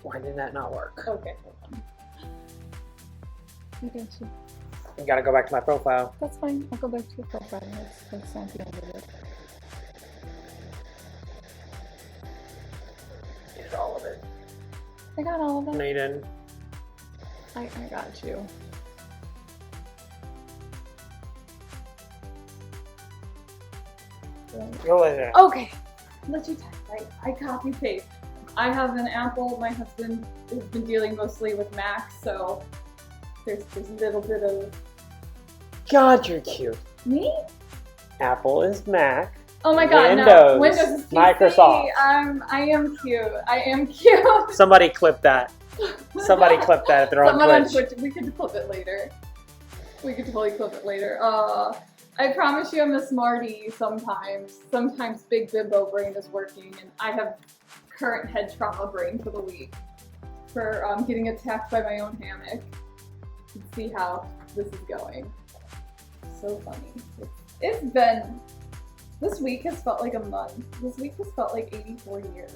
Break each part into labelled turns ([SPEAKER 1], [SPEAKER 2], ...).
[SPEAKER 1] Why did that not work?
[SPEAKER 2] Okay, hold on. I got you.
[SPEAKER 1] You gotta go back to my profile.
[SPEAKER 2] That's fine. I'll go back to your profile. That's not the end of it.
[SPEAKER 1] You did all of it.
[SPEAKER 2] I got all of
[SPEAKER 1] No,
[SPEAKER 2] it.
[SPEAKER 1] you didn't.
[SPEAKER 2] I got you.
[SPEAKER 1] Go with it.
[SPEAKER 2] Okay. Let you type, right? I copy paste. I have an Apple. My husband has been dealing mostly with Mac, so there's a little bit of
[SPEAKER 1] God, you're cute.
[SPEAKER 2] me.
[SPEAKER 1] Apple is Mac.
[SPEAKER 2] Oh my God!
[SPEAKER 1] Windows.
[SPEAKER 2] No, Windows is PC.
[SPEAKER 1] Microsoft.
[SPEAKER 2] I am cute. I am cute.
[SPEAKER 1] Somebody clip that. Somebody clip that if they're on
[SPEAKER 2] Someone
[SPEAKER 1] Twitch.
[SPEAKER 2] on Twitch. We could clip it later. We could totally clip it later. I promise you I'm a smarty sometimes. Sometimes big bimbo brain is working, and I have current head trauma brain for the week for getting attacked by my own hammock. You can see how this is going. So funny. It's been... This week has felt like a month. This week has felt like 84 years.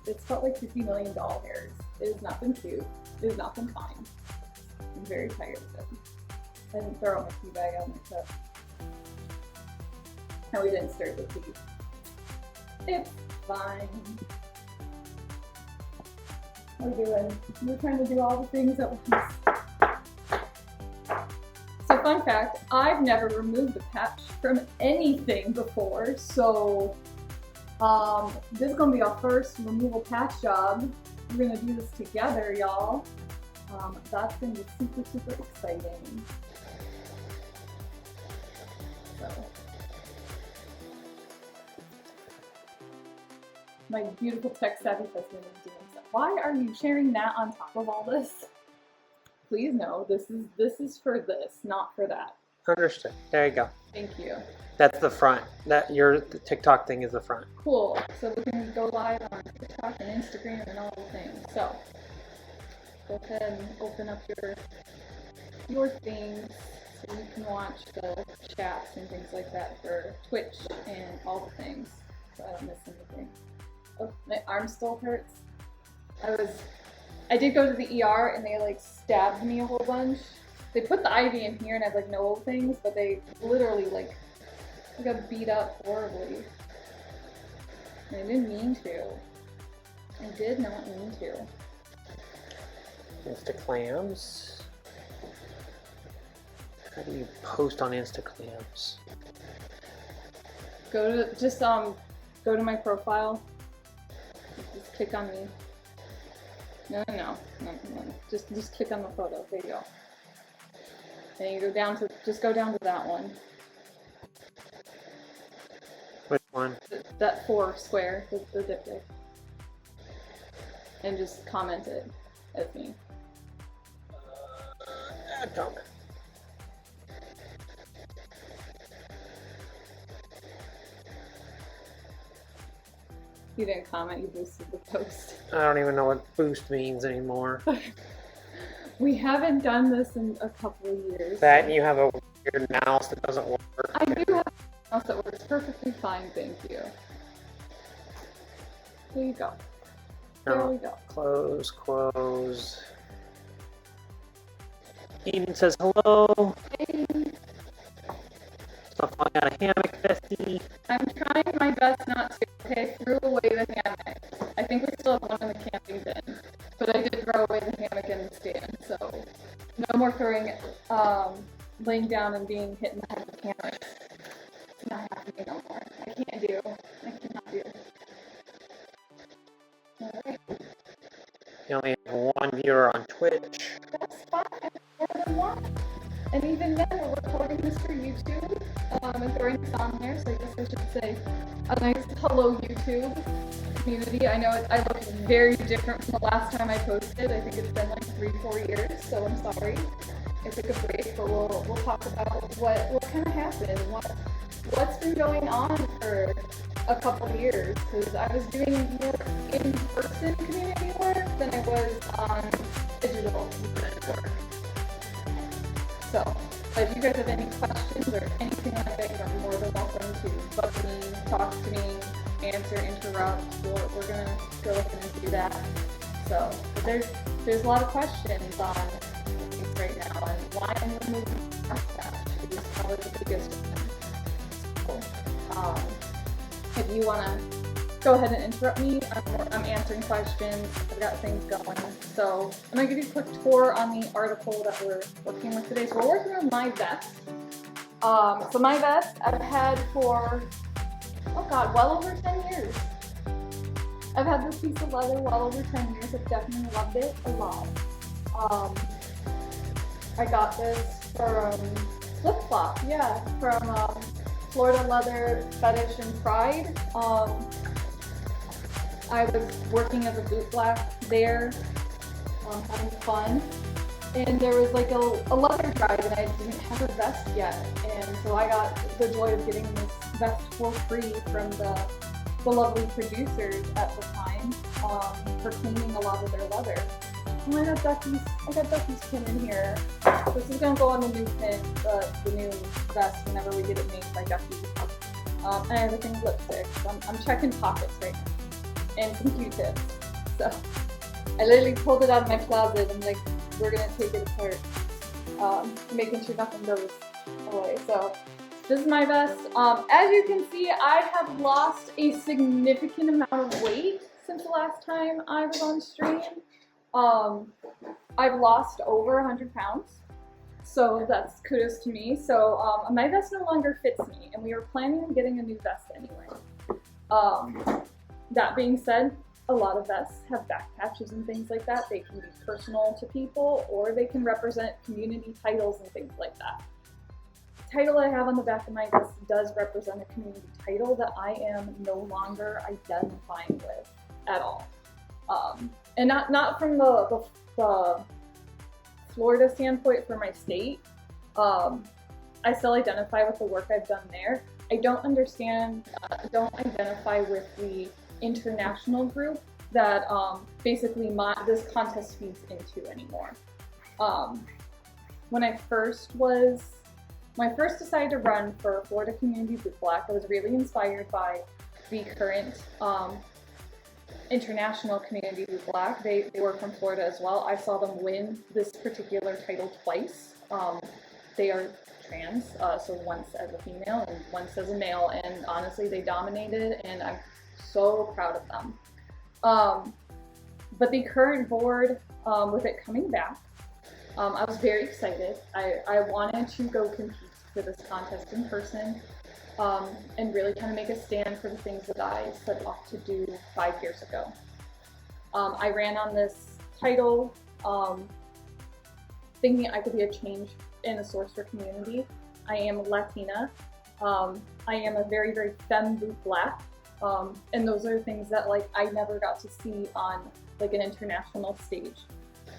[SPEAKER 2] It's felt like $50 million hairs. It has not been cute. It has not been fine. I'm very tired of it. I didn't throw my tea bag out in the cup. And we didn't stir the tea. It's fine. We're doing. We're trying to do all the things at once. So fun fact, I've never removed the patch from anything before, so this is gonna be our first removal patch job. We're gonna do this together, y'all. That's gonna be super, super exciting. So, my beautiful tech savvy husband is doing so. Why are you sharing that on top of all this? Please no, this is for this, not for that.
[SPEAKER 1] Understood. There you go.
[SPEAKER 2] Thank you.
[SPEAKER 1] That's the front. The TikTok thing is the front.
[SPEAKER 2] Cool. So we can go live on TikTok and Instagram and all the things. So go ahead and open up your things so you can watch the chats and things like that for Twitch and all the things. So I don't miss anything. Oh, my arm still hurts. I did go to the ER and they like stabbed me a whole bunch. They put the IV in here and I have like no things, but they literally like got beat up horribly. And I didn't mean to. I did not mean to.
[SPEAKER 1] Instaclams. How do you post on Instaclams?
[SPEAKER 2] Go to my profile. Just click on me. No. Just click on the photo. There you go. Then you go down to that one.
[SPEAKER 1] Which one?
[SPEAKER 2] That 4 square, the diptych. And just comment it as me.
[SPEAKER 1] Comment.
[SPEAKER 2] You didn't comment, you boosted the post.
[SPEAKER 1] I don't even know what boost means anymore.
[SPEAKER 2] We haven't done this in a couple of years.
[SPEAKER 1] That and you have a weird mouse that doesn't work.
[SPEAKER 2] I do have a mouse that works perfectly fine, thank you. There you go. There we go.
[SPEAKER 1] Close. Eden says hello.
[SPEAKER 2] Hey.
[SPEAKER 1] Stop falling out of hammock, bestie.
[SPEAKER 2] I'm trying my best not to. Okay, I threw away the hammock. I think we still have one in the camping bin. But I did throw away the hammock in the stand, so no more throwing, laying down and being hit in the head with hammocks. It's not happening no more. I cannot do. Alright.
[SPEAKER 1] You only have one viewer on Twitch.
[SPEAKER 2] That's fine. More than one. And even then, we're recording this for YouTube and throwing this on there, so I guess I should say a nice hello YouTube community. I know I look very different from the last time I posted. I think it's been like 3-4 years, so I'm sorry. I took a break, but we'll talk about what kind of happened, what's been going on for a couple of years, because I was doing more in-person community work than I was on digital community work. So, if you guys have any questions or anything like that, you're more than welcome to bug me, talk to me, answer, interrupt. We're gonna go ahead and do that. So, but there's a lot of questions on things right now, and why I'm moving to mustache is probably the biggest one. So, if you want to go ahead and interrupt me, I'm answering questions, I've got things going. So I'm going to give you a quick tour on the article that we're working with today. So we're working on my vest. So my vest I've had for, oh god, well over 10 years. I've had this piece of leather well over 10 years. I've definitely loved it a lot. I got this from Flip Flop, yeah, from Florida Leather Fetish and Pride. I was working as a bootblack there, having fun, and there was like a leather drive, and I didn't have a vest yet, and so I got the joy of getting this vest for free from the lovely producers at the time for cleaning a lot of their leather. Oh, I got Ducky's pin in here. This is gonna go on the new pin, the new vest whenever we get it made by Ducky. And everything's lipstick. So I'm checking pockets right now. And some Q-tips. So I literally pulled it out of my closet and like, we're gonna take it apart, making sure nothing goes away. So this is my vest. As you can see, I have lost a significant amount of weight since the last time I was on stream. I've lost over 100 pounds. So that's kudos to me. So my vest no longer fits me, and we were planning on getting a new vest anyway. That being said, a lot of vests have back patches and things like that. They can be personal to people, or they can represent community titles and things like that. The title I have on the back of my vest does represent a community title that I am no longer identifying with at all. And not from the Florida standpoint for my state. I still identify with the work I've done there. I don't identify with the international group that basically this contest feeds into anymore. When I first decided to run for Florida Community Bootblack, I was really inspired by the current international Community Bootblack. They were from Florida as well. I saw them win this particular title twice. They are trans, so once as a female and once as a male, and honestly they dominated, and I'm so proud of them. But the current board, with it coming back, I was very excited. I wanted to go compete for this contest in person, and really kind of make a stand for the things that I set off to do 5 years ago. I ran on this title thinking I could be a change and a source for community. I am Latina. I am a very, very femme bootblack. And those are things that like I never got to see on like an international stage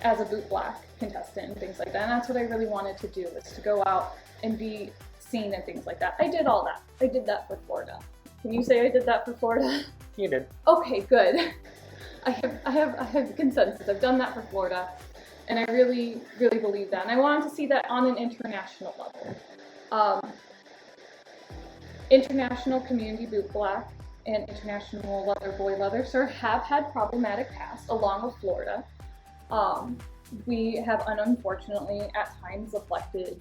[SPEAKER 2] as a bootblack contestant and things like that. And that's what I really wanted to do, is to go out and be seen and things like that. I did all that. I did that for Florida. Can you say I did that for Florida?
[SPEAKER 1] You did.
[SPEAKER 2] Okay, good. I have consensus. I've done that for Florida, and I really, really believe that. And I wanted to see that on an international level. International Community Bootblack and International Leather Boy Leather Sir have had problematic past, along with Florida. We have unfortunately at times elected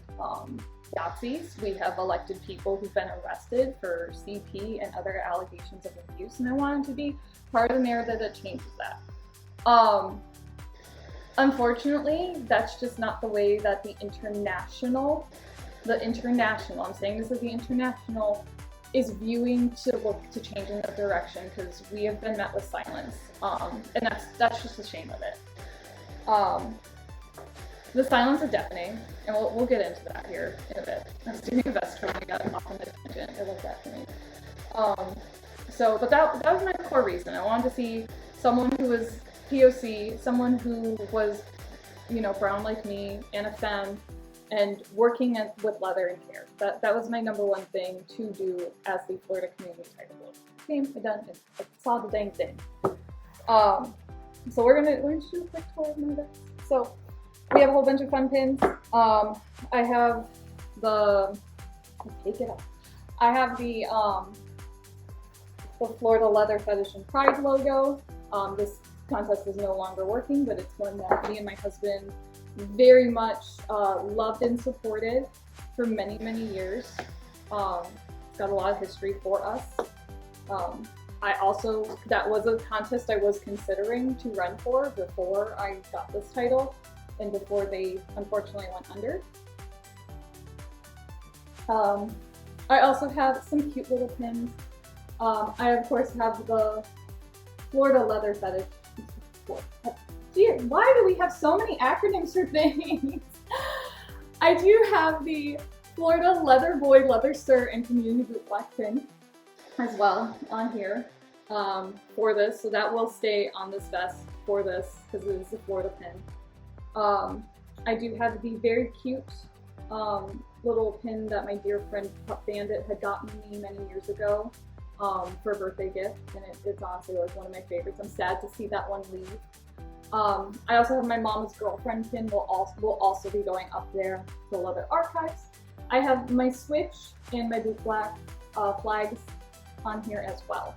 [SPEAKER 2] Yahtzees. We have elected people who've been arrested for CP and other allegations of abuse, and I wanted to be part of the narrative that changes that. Unfortunately, that's just not the way that the international, I'm saying this is the international, is viewing to look to change in that direction, because we have been met with silence, and that's just a shame of it. The silence is deafening, and we'll get into that here in a bit. I was doing a vest tour and we got off on the tangent. It was deafening. But that was my core reason. I wanted to see someone who was POC, someone who was, you know, brown like me and a femme, and working with leather and hair. That was my #1 thing to do as the Florida Community Title Board. Okay, I done. I saw the dang thing. So we're gonna do a quick tour of my vest. So we have a whole bunch of fun pins. I have the, take it up. I have the Florida Leather Fetish and Pride logo. This contest is no longer working, but it's one that me and my husband very much loved and supported for many, many years. It's got a lot of history for us. That was a contest I was considering to run for before I got this title and before they unfortunately went under. I also have some cute little pins. I of course have the Florida leather fetish. Dear, why do we have so many acronyms for things? I do have the Florida Leather Boy, Leather Sir, and Community Bootblack pin as well on here for this, so that will stay on this vest for this because it is a Florida pin. I do have the very cute little pin that my dear friend Pup Bandit had gotten me many years ago for a birthday gift, and it's honestly like one of my favorites. I'm sad to see that one leave. I also have my Mama's Girlfriend pin will also be going up there to Leather Archives. I have my Switch and my Bootblack flags on here as well,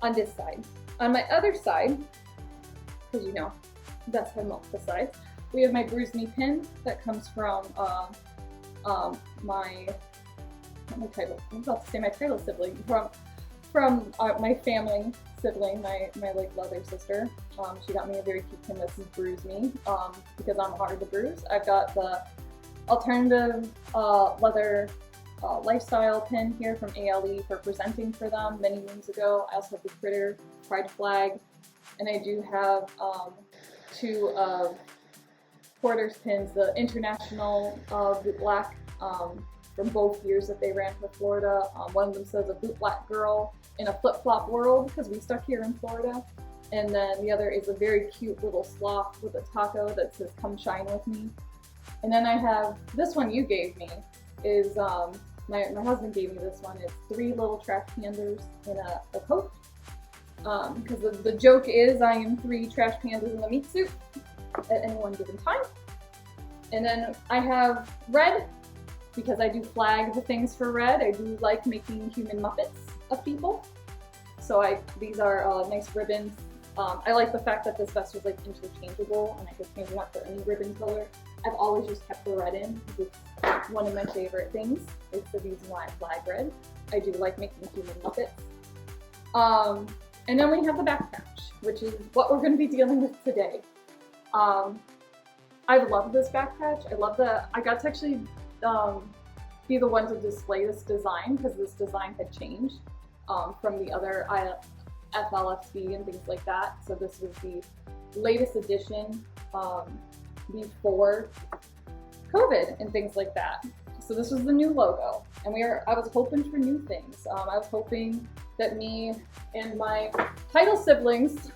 [SPEAKER 2] on this side. On my other side, because you know, that's my multiple sides, we have my Bruise Me pin that comes from my title, I'm about to say my title sibling, from my family sibling, my like leather sister. She got me a very cute pin that says Bruise Me, because I'm hard to bruise. I've got the alternative leather lifestyle pin here from ALE for presenting for them many moons ago. I also have the Critter Pride flag, and I do have two of Porter's pins, the International Bootblack from both years that they ran for Florida. One of them says a Bootblack girl in a flip-flop world because we stuck here in Florida. And then the other is a very cute little sloth with a taco that says come shine with me. And then I have this one you gave me is my husband gave me this one. It's 3 little trash pandas in a coat. Because the joke is I am 3 trash pandas in a meat suit at any one given time. And then I have red, because I do flag the things for red. I do like making human Muppets of people. So these are nice ribbons. I like the fact that this vest was like interchangeable and I could change it up for any ribbon color. I've always just kept the red in because it's one of my favorite things. It's the reason why I flag red. I do like making human Muppets. And then we have the back patch, which is what we're going to be dealing with today. I love this back patch. I got to actually be the one to display this design because this design had changed from the other FLFC and things like that. So this was the latest edition before COVID and things like that. So this was the new logo, and I was hoping for new things. I was hoping that me and my title siblings,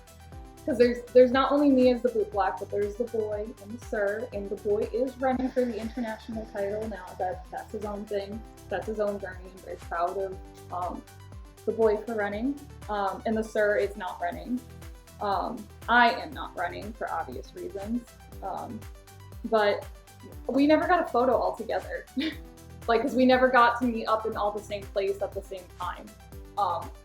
[SPEAKER 2] because there's not only me as the Bootblack, but there's the boy and the sir, and the boy is running for the international title now. That's his own thing. That's his own journey. I'm very proud of the boy for running, and the sir is not running. I am not running for obvious reasons, but we never got a photo all together. Because we never got to meet up in all the same place at the same time.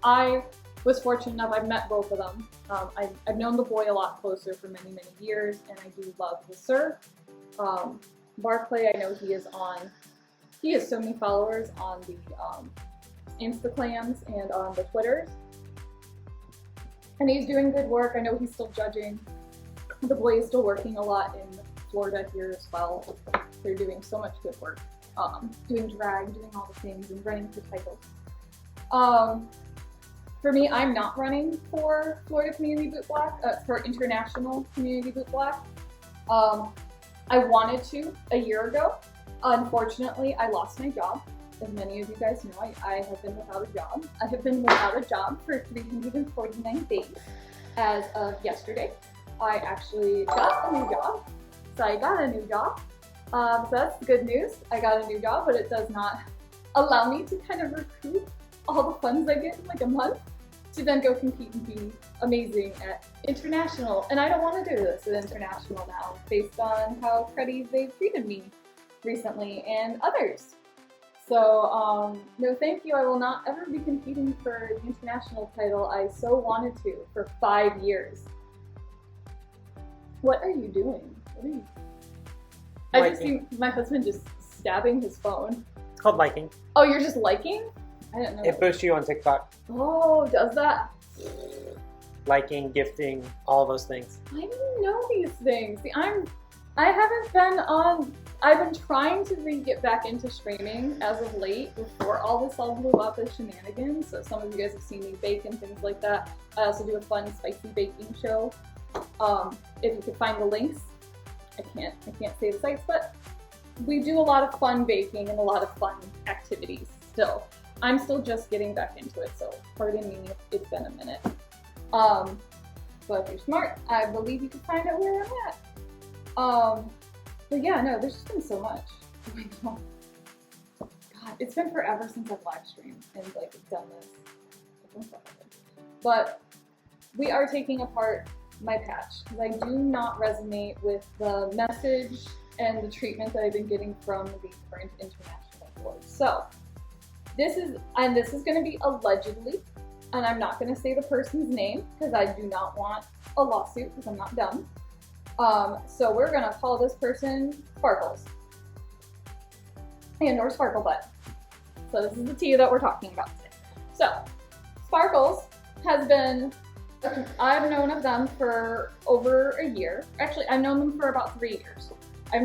[SPEAKER 2] I was fortunate enough, I've met both of them. I've known the boy a lot closer for many, many years, and I do love the sir. Barclay, I know he has so many followers on the Instagrams and on the Twitters. And he's doing good work. I know he's still judging. The boy is still working a lot in Florida here as well. They're doing so much good work. Doing drag, doing all the things, and running for titles. For me, I'm not running for Florida Community Bootblack, for International Community Bootblack. I wanted to a year ago. Unfortunately, I lost my job. As many of you guys know, I have been without a job. I have been without a job for 349 days as of yesterday. I actually got a new job. So I got a new job. So that's good news. I got a new job, but it does not allow me to kind of recoup all the funds I get in like a month to then go compete and be amazing at international. And I don't want to do this at international now based on how cruddy they've treated me recently and others. So no thank you. I will not ever be competing for the international title. I so wanted to for 5 years. What are you doing? What are you... I just see my husband just stabbing his phone.
[SPEAKER 1] It's called liking.
[SPEAKER 2] Oh, you're just liking? I didn't know.
[SPEAKER 1] It boosts you on TikTok.
[SPEAKER 2] Oh, does that?
[SPEAKER 1] Liking, gifting, all those things.
[SPEAKER 2] I didn't know these things. See, I haven't been on... I've been trying to get back into streaming as of late before all this all blew up as shenanigans. So some of you guys have seen me bake and things like that. I also do a fun spicy baking show. If you could find the links, I can't say the sites, but we do a lot of fun baking and a lot of fun activities still. I'm still just getting back into it, so pardon me if it's been a minute. But if you're smart, I believe you can find out where I'm at. But yeah, no, there's just been so much going on. God, it's been forever since I've live streamed and like done this. It's been forever. But we are taking apart my patch because I do not resonate with the message and the treatment that I've been getting from the current international board. So this is going to be allegedly, and I'm not going to say the person's name because I do not want a lawsuit because I'm not dumb. So we're gonna call this person Sparkles and or Sparkle Butt. So this is the tea that we're talking about today. So Sparkles has been, I've known of them for over a year. Actually, I've known them for about 3 years. I've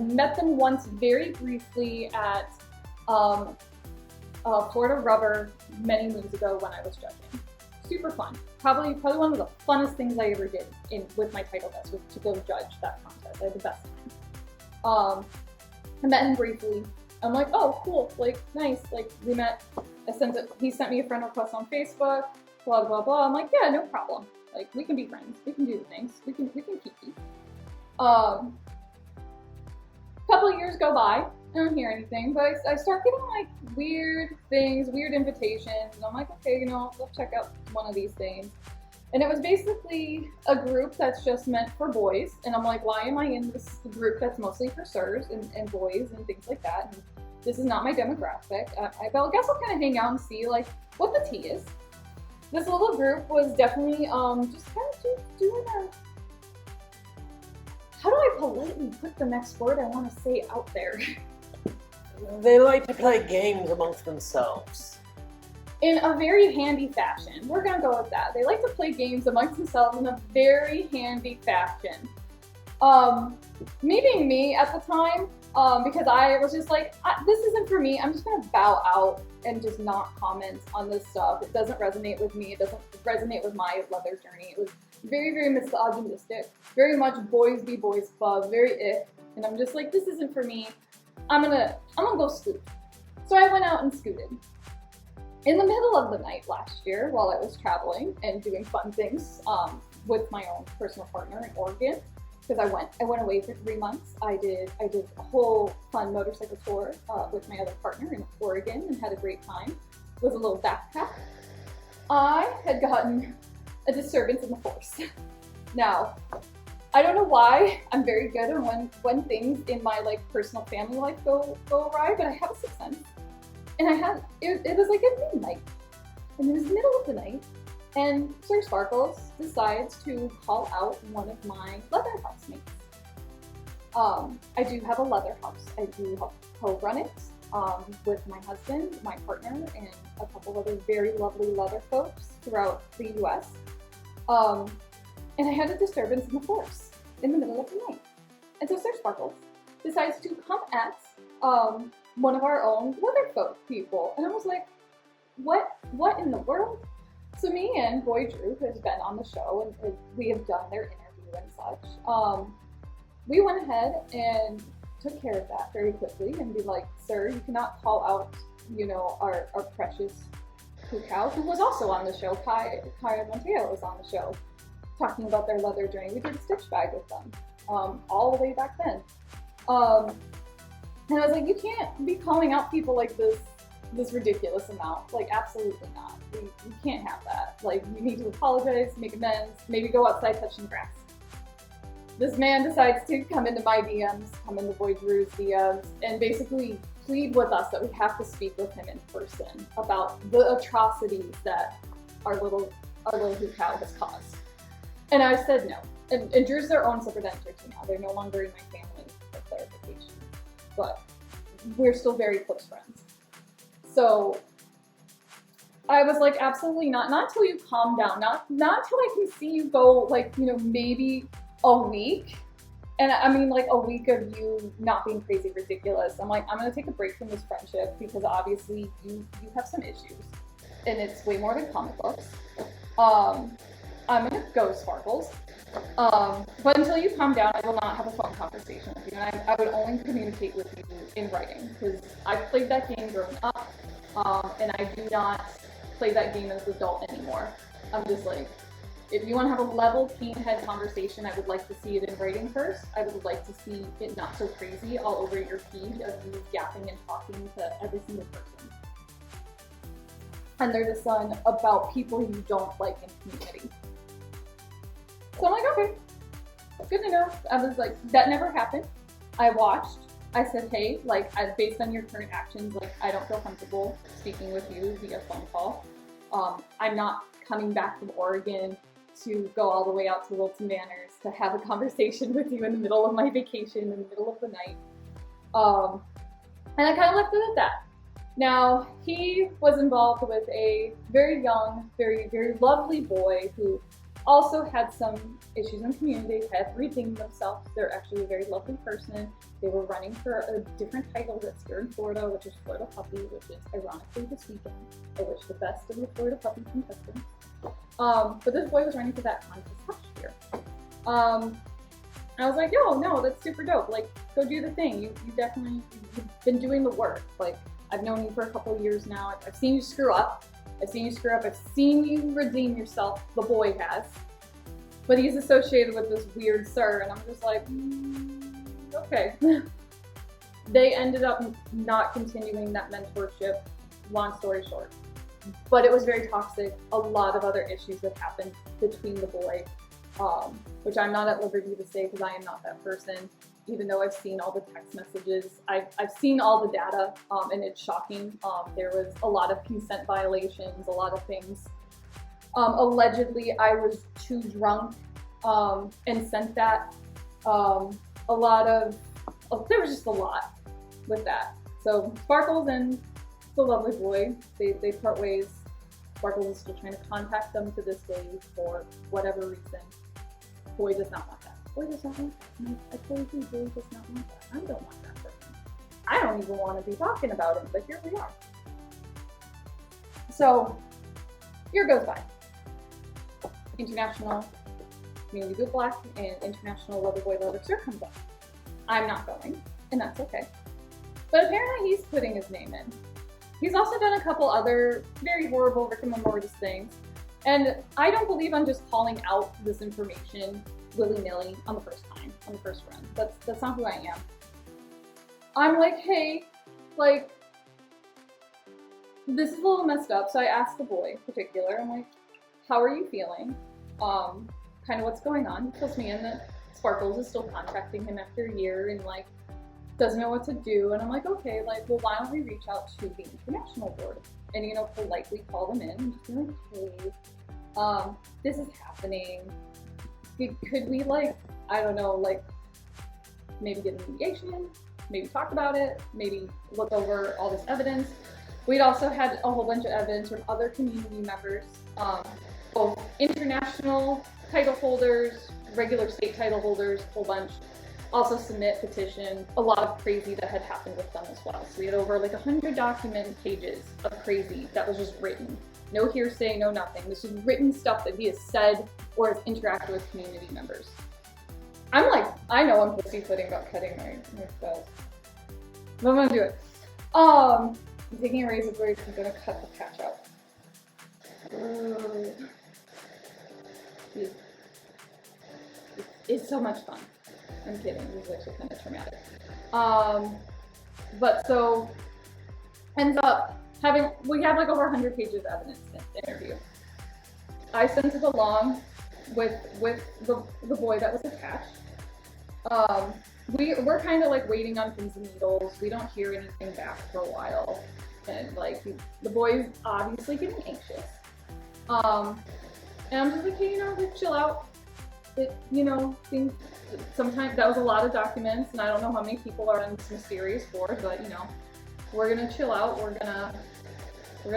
[SPEAKER 2] met them once very briefly at Florida Rubber many moons ago when I was judging. Super fun. Probably one of the funnest things I ever did with my title test was to go judge that contest. I had the best time. I met him briefly. I'm like, oh, cool, like, nice. Like, we met. He sent me a friend request on Facebook. Blah blah blah. I'm like, yeah, no problem. Like, we can be friends. We can do the things. We can keep these. Couple of years go by. I don't hear anything, but I start getting like weird things, weird invitations, and I'm like, okay, you know, let's check out one of these things. And it was basically a group that's just meant for boys, and I'm like, why am I in this group that's mostly for sirs and boys and things like that? And this is not my demographic. I guess I'll kind of hang out and see like what the tea is. This little group was definitely just kind of doing a... How do I politely put the next word I want to say out there?
[SPEAKER 1] They like to play games amongst themselves.
[SPEAKER 2] In a very handy fashion. We're going to go with that. They like to play games amongst themselves in a very handy fashion. Me being me at the time, because I was just like, this isn't for me. I'm just going to bow out and just not comment on this stuff. It doesn't resonate with me. It doesn't resonate with my leather journey. It was very, very misogynistic. Very much boys be boys club. Very ick. And I'm just like, this isn't for me. I'm gonna go scoot. So I went out and scooted. In the middle of the night last year, while I was traveling and doing fun things with my own personal partner in Oregon, because I went away for 3 months. I did a whole fun motorcycle tour with my other partner in Oregon and had a great time with a little backpack. I had gotten a disturbance in the force. Now, I don't know why I'm very good at when things in my like personal family life go awry, but I have a sixth sense. And it was like at midnight, and it was the middle of the night, and Sir Sparkles decides to call out one of my leather housemates. I do have a leather house. I do co-run it with my husband, my partner, and a couple other very lovely leather folks throughout the US. And I had a disturbance in the force in the middle of the night. And so Sir Sparkles decides to come at one of our own leather folk people. And I was like, what in the world? So me and Boy Drew, who has been on the show, and we have done their interview and such, we went ahead and took care of that very quickly and be like, sir, you cannot call out, you know, our precious cow, who was also on the show. Kai Montea was on the show, talking about their leather journey. We did a stitch bag with them, all the way back then. And I was like, you can't be calling out people like this ridiculous amount. Like, absolutely not. We can't have that. Like, we need to apologize, make amends, maybe go outside, touch some grass. This man decides to come into my DMs, come into Boy Drew's DMs, and basically plead with us that we have to speak with him in person about the atrocities that our little cow has caused. And I said no. and Drew's their own separate entity now. They're no longer in my family, for clarification. But we're still very close friends. So I was like, absolutely not. Not until you calm down. Not until I can see you go, like, you know, maybe a week. And I mean, like, a week of you not being crazy ridiculous. I'm like, I'm gonna take a break from this friendship because obviously you have some issues, and it's way more than comic books. I'm gonna go Sparkles. But until you calm down, I will not have a phone conversation with you, and I would only communicate with you in writing because I've played that game growing up, and I do not play that game as an adult anymore. I'm just like, if you want to have a level, keen-head conversation, I would like to see it in writing first. I would like to see it not so crazy all over your feed of you yapping and talking to every single person. Under the sun about people you don't like in community. So I'm like, okay, good to know. I was like, that never happened. I watched. I said, hey, like, based on your current actions, like, I don't feel comfortable speaking with you via phone call. I'm not coming back from Oregon to go all the way out to Wilton Manors to have a conversation with you in the middle of my vacation, in the middle of the night. And I kind of left it at that. Now, he was involved with a very young, very, very lovely boy who also had some issues in the community, had redeemed themselves. They're actually a very lovely person. They were running for a different title that's here in Florida, which is Florida Puppy, which is ironically this weekend. I wish the best of the Florida Puppy contestants. But this boy was running for that contest last year. I was like, yo, no, that's super dope. Like, go do the thing. You've been doing the work. Like, I've known you for a couple of years now. I've seen you screw up. I've seen you redeem yourself. The boy has. But he's associated with this weird sir, and I'm just like, okay. They ended up not continuing that mentorship, long story short. But it was very toxic. A lot of other issues that happened between the boy, which I'm not at liberty to say because I am not that person. Even though I've seen all the text messages, I've seen all the data, and it's shocking. There was a lot of consent violations, a lot of things. Allegedly, I was too drunk and sent that. There was just a lot with that. So Sparkles and the lovely boy, they part ways. Sparkles is still trying to contact them to this day for whatever reason. Boy does not want that. Boy does not want that. I told you, boy does not want that. I don't want that person. I don't even want to be talking about him, but here we are. So, year goes by. International Community Bootblack and International Loverboy Lover Sir comes up. I'm not going, and that's okay. But apparently he's putting his name in. He's also done a couple other very horrible Rick and Mortis things. And I don't believe I'm just calling out this information willy-nilly on the first time, on the first run. That's not who I am. I'm like, hey, like, this is a little messed up. So I asked the boy in particular, I'm like, how are you feeling? Kind of what's going on. He tells me in that Sparkles is still contacting him after a year and like, doesn't know what to do. And I'm like, okay, like, well, why don't we reach out to the international board and, you know, politely call them in and just be like, hey, this is happening. Could we, like, I don't know, like, maybe get a mediation, maybe talk about it, maybe look over all this evidence. We'd also had a whole bunch of evidence from other community members, both international title holders, regular state title holders, a whole bunch. Also submit petition, a lot of crazy that had happened with them as well. So we had over like 100 document pages of crazy that was just written. No hearsay, no nothing. This is written stuff that he has said or has interacted with community members. I'm like, I know I'm pussyfooting about cutting my spells. But I'm gonna do it. I'm taking a razor blade, I'm gonna cut the patch out. It's so much fun. I'm kidding, this is actually kind of traumatic. But so, ends up we have like over 100 pages of evidence in the interview. I sent it along with the boy that was attached. We're kind of like waiting on pins and needles. We don't hear anything back for a while. And like, the boy's obviously getting anxious. And I'm just like, hey, you know, like, chill out. things, sometimes that was a lot of documents, and I don't know how many people are on this mysterious board, but we're gonna chill out, we're gonna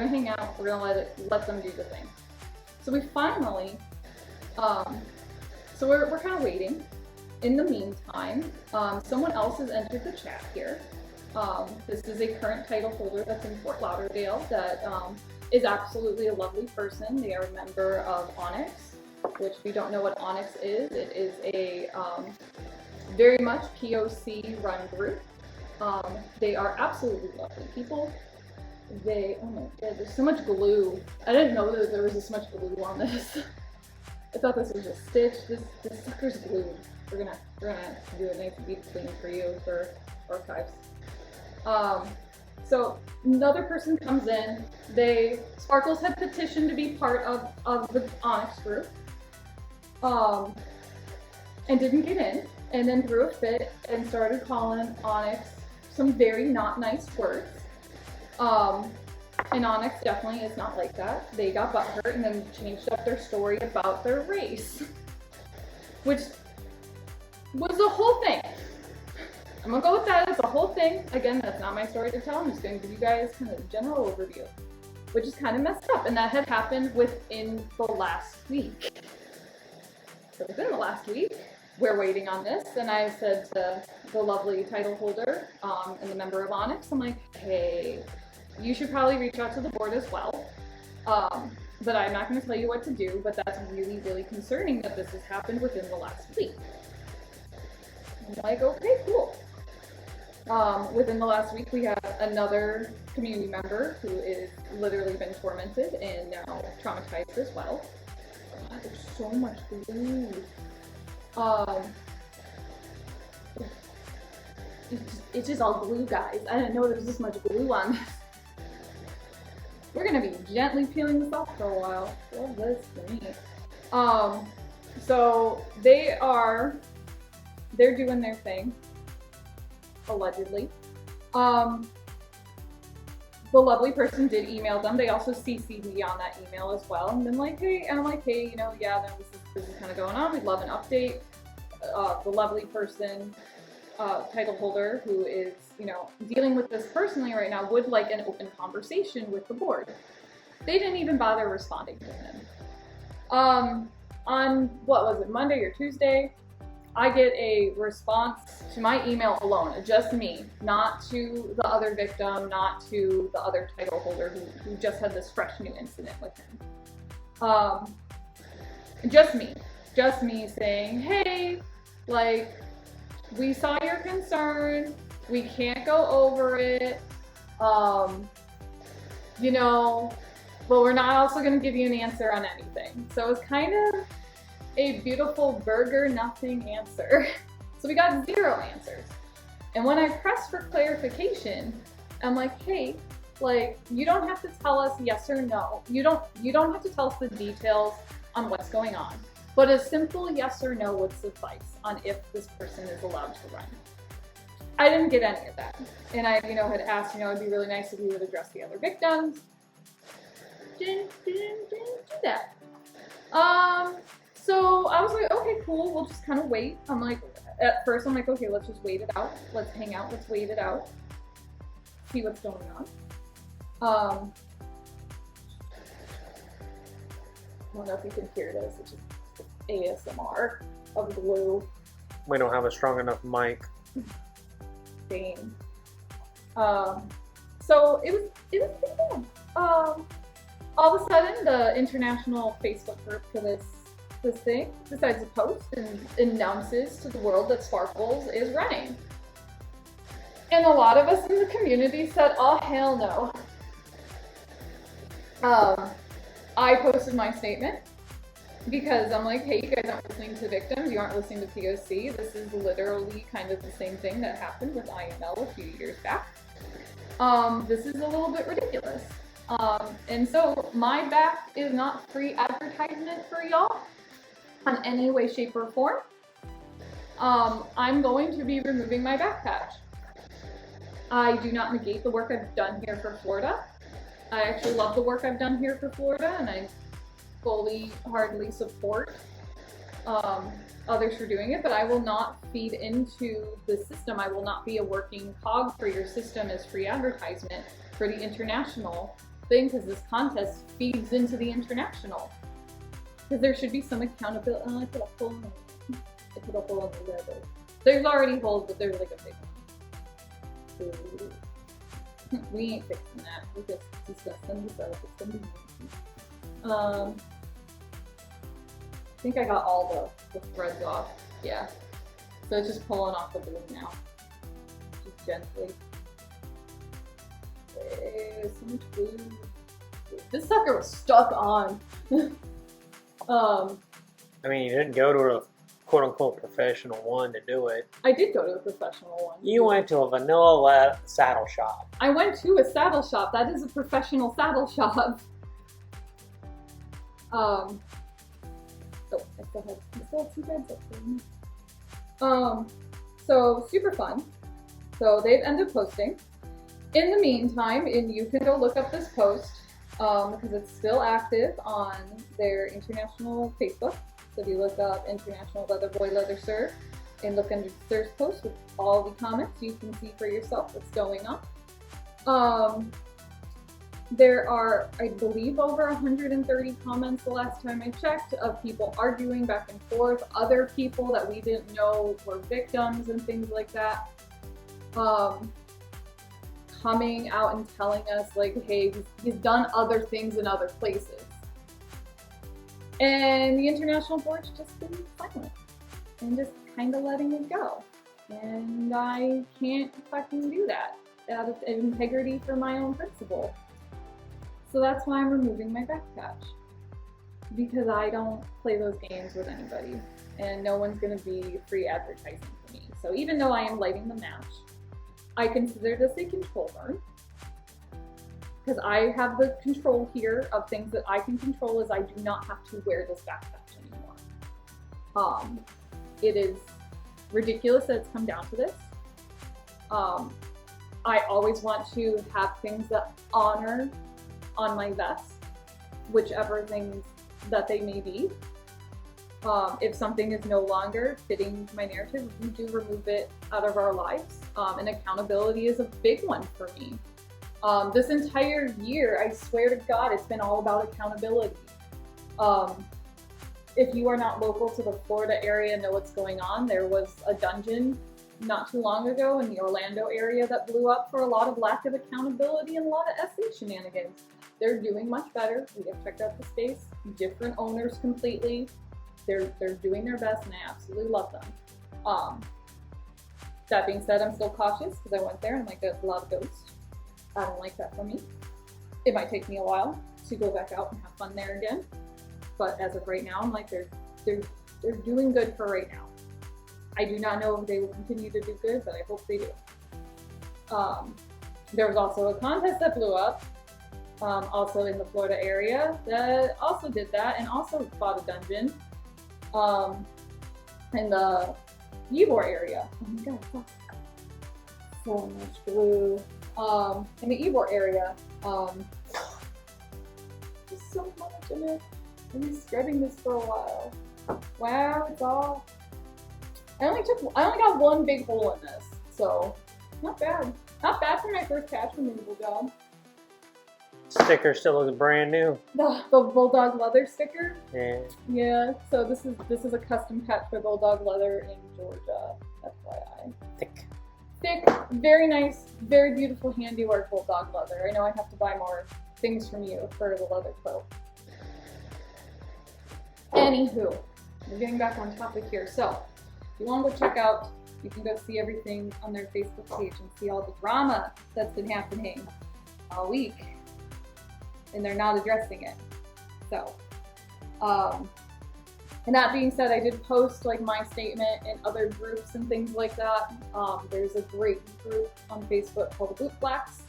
[SPEAKER 2] hang out, we're gonna let them do the thing. So we finally, so we're kind of waiting. In the meantime, someone else has entered the chat here. This is a current title holder that's in Fort Lauderdale that is absolutely a lovely person. They are a member of Onyx, which if you don't know what Onyx is, it is a very much POC run group. They are absolutely lovely people. Oh my god, there's so much glue. I didn't know that there was this much glue on this. I thought this was just stitch. This sucker's glued. We're gonna do a nice deep clean for you for archives. So another person comes in. Sparkles had petitioned to be part of the Onyx group, and didn't get in, and then threw a fit and started calling Onyx some very not nice words. And Onyx definitely is not like that. They got butthurt and then changed up their story about their race, which was the whole thing. I'm gonna go with that as a whole thing. Again, that's not my story to tell. I'm just gonna give you guys kind of a general overview, which is kind of messed up. And that had happened within the last week. So within the last week, we're waiting on this. And I said to the lovely title holder and the member of Onyx, I'm like, hey, you should probably reach out to the board as well. But I'm not gonna tell you what to do, but that's really, really concerning that this has happened within the last week. I'm like, okay, cool. Within the last week, we have another community member who is literally been tormented and now traumatized as well. God, there's so much glue. It's just all glue, guys. I didn't know there was this much glue on this. We're gonna be gently peeling this off for a while. Love this for me. So they're doing their thing. Allegedly. The lovely person did email them. They also CC'd me on that email as well. And then like, hey, yeah, this is kind of going on. We'd love an update. The lovely person, title holder, who is, dealing with this personally right now, would like an open conversation with the board. They didn't even bother responding to him. On, what was it, Monday or Tuesday? I get a response to my email alone, just me, not to the other victim, not to the other title holder who just had this fresh new incident with him. Just me saying, hey, like, we saw your concern, we can't go over it, but we're not also gonna give you an answer on anything. So it's kind of a beautiful burger nothing answer. So we got 0 answers. And when I pressed for clarification, I'm like, hey, like, you don't have to tell us yes or no. You don't have to tell us the details on what's going on. But a simple yes or no would suffice on if this person is allowed to run. I didn't get any of that. And I, had asked, it'd be really nice if we would address the other victims. Didn't do that. So I was like, okay, cool, we'll just kind of wait. At first I'm like, okay, let's just wait it out. Let's hang out, let's wait it out. See what's going on. I don't know if you can hear this, it's just ASMR of glue.
[SPEAKER 1] We don't have a strong enough mic.
[SPEAKER 2] Dang. So it was pretty bad. All of a sudden, the international Facebook group for this thing decides to post and announces to the world that Sparkles is running. And a lot of us in the community said, oh, hell no. I posted my statement because I'm like, hey, you guys aren't listening to victims, you aren't listening to POC. This is literally kind of the same thing that happened with IML a few years back. This is a little bit ridiculous. And so my back is not free advertisement for y'all on any way, shape, or form. I'm going to be removing my back patch. I do not negate the work I've done here for Florida. I actually love the work I've done here for Florida, and I fully, heartily support others for doing it, but I will not feed into the system. I will not be a working cog for your system as free advertisement for the international thing, because this contest feeds into the international. Because there should be some accountability. I put a hole in the leather. There's already holes, but there's like a big one. Ooh. We ain't fixing that. We're just gonna send this out. It's gonna be I think I got all the threads off. Yeah. So it's just pulling off the blue now. Just gently. There's so much glue. This sucker was stuck on.
[SPEAKER 1] I mean, you didn't go to a quote-unquote professional one to do it.
[SPEAKER 2] I did go to a professional one.
[SPEAKER 1] You went to a vanilla saddle shop.
[SPEAKER 2] I went to a saddle shop. That is a professional saddle shop. Oh, I still have 2 beds up there. So super fun. So they've ended posting. In the meantime, and you can go look up this post because it's still active on their international Facebook. So if you look up International Leather Boy Leather Sir and look under the search post with all the comments, you can see for yourself what's going on. There are, I believe, over 130 comments the last time I checked of people arguing back and forth, other people that we didn't know were victims and things like that, coming out and telling us like, hey, he's done other things in other places. And the international board's just been silent and just kind of letting it go. And I can't fucking do that out of integrity for my own principle. So that's why I'm removing my back patch, because I don't play those games with anybody, and no one's going to be free advertising for me. So even though I am lighting the match, I consider this a control burn, because I have the control here of things that I can control, as I do not have to wear this back patch anymore. It is ridiculous that it's come down to this. I always want to have things that honor on my vest, whichever things that they may be. If something is no longer fitting my narrative, we do remove it out of our lives. And accountability is a big one for me. This entire year, I swear to God, it's been all about accountability. If you are not local to the Florida area and know what's going on, there was a dungeon not too long ago in the Orlando area that blew up for a lot of lack of accountability and a lot of SC shenanigans. They're doing much better. We have checked out the space, different owners completely. They're doing their best, and I absolutely love them. That being said, I'm still cautious because I went there and I'm like, there's a lot of ghosts. I don't like that for me. It might take me a while to go back out and have fun there again. But as of right now, I'm like, they're doing good for right now. I do not know if they will continue to do good, but I hope they do. There was also a contest that blew up, also in the Florida area, that also did that and also fought a dungeon in the Ybor area. Oh my god, so much glue. In the Ybor area, there's so much in it. I've been scrubbing this for a while. Wow, it's all. I only got one big hole in this, so not bad. Not bad for my first patch removal job.
[SPEAKER 1] Sticker still looks brand new.
[SPEAKER 2] The Bulldog Leather sticker?
[SPEAKER 1] Yeah.
[SPEAKER 2] Yeah, so this is a custom patch by Bulldog Leather in Georgia, FYI.
[SPEAKER 1] Thick.
[SPEAKER 2] Thick, very nice, very beautiful handiwork Bulldog Leather. I know I have to buy more things from you for the leather coat. Anywho, we're getting back on topic here. So, if you want to go check out, you can go see everything on their Facebook page and see all the drama that's been happening all week. And they're not addressing it. So, and that being said, I did post like my statement in other groups and things like that. There's a great group on Facebook called the Bootblacks.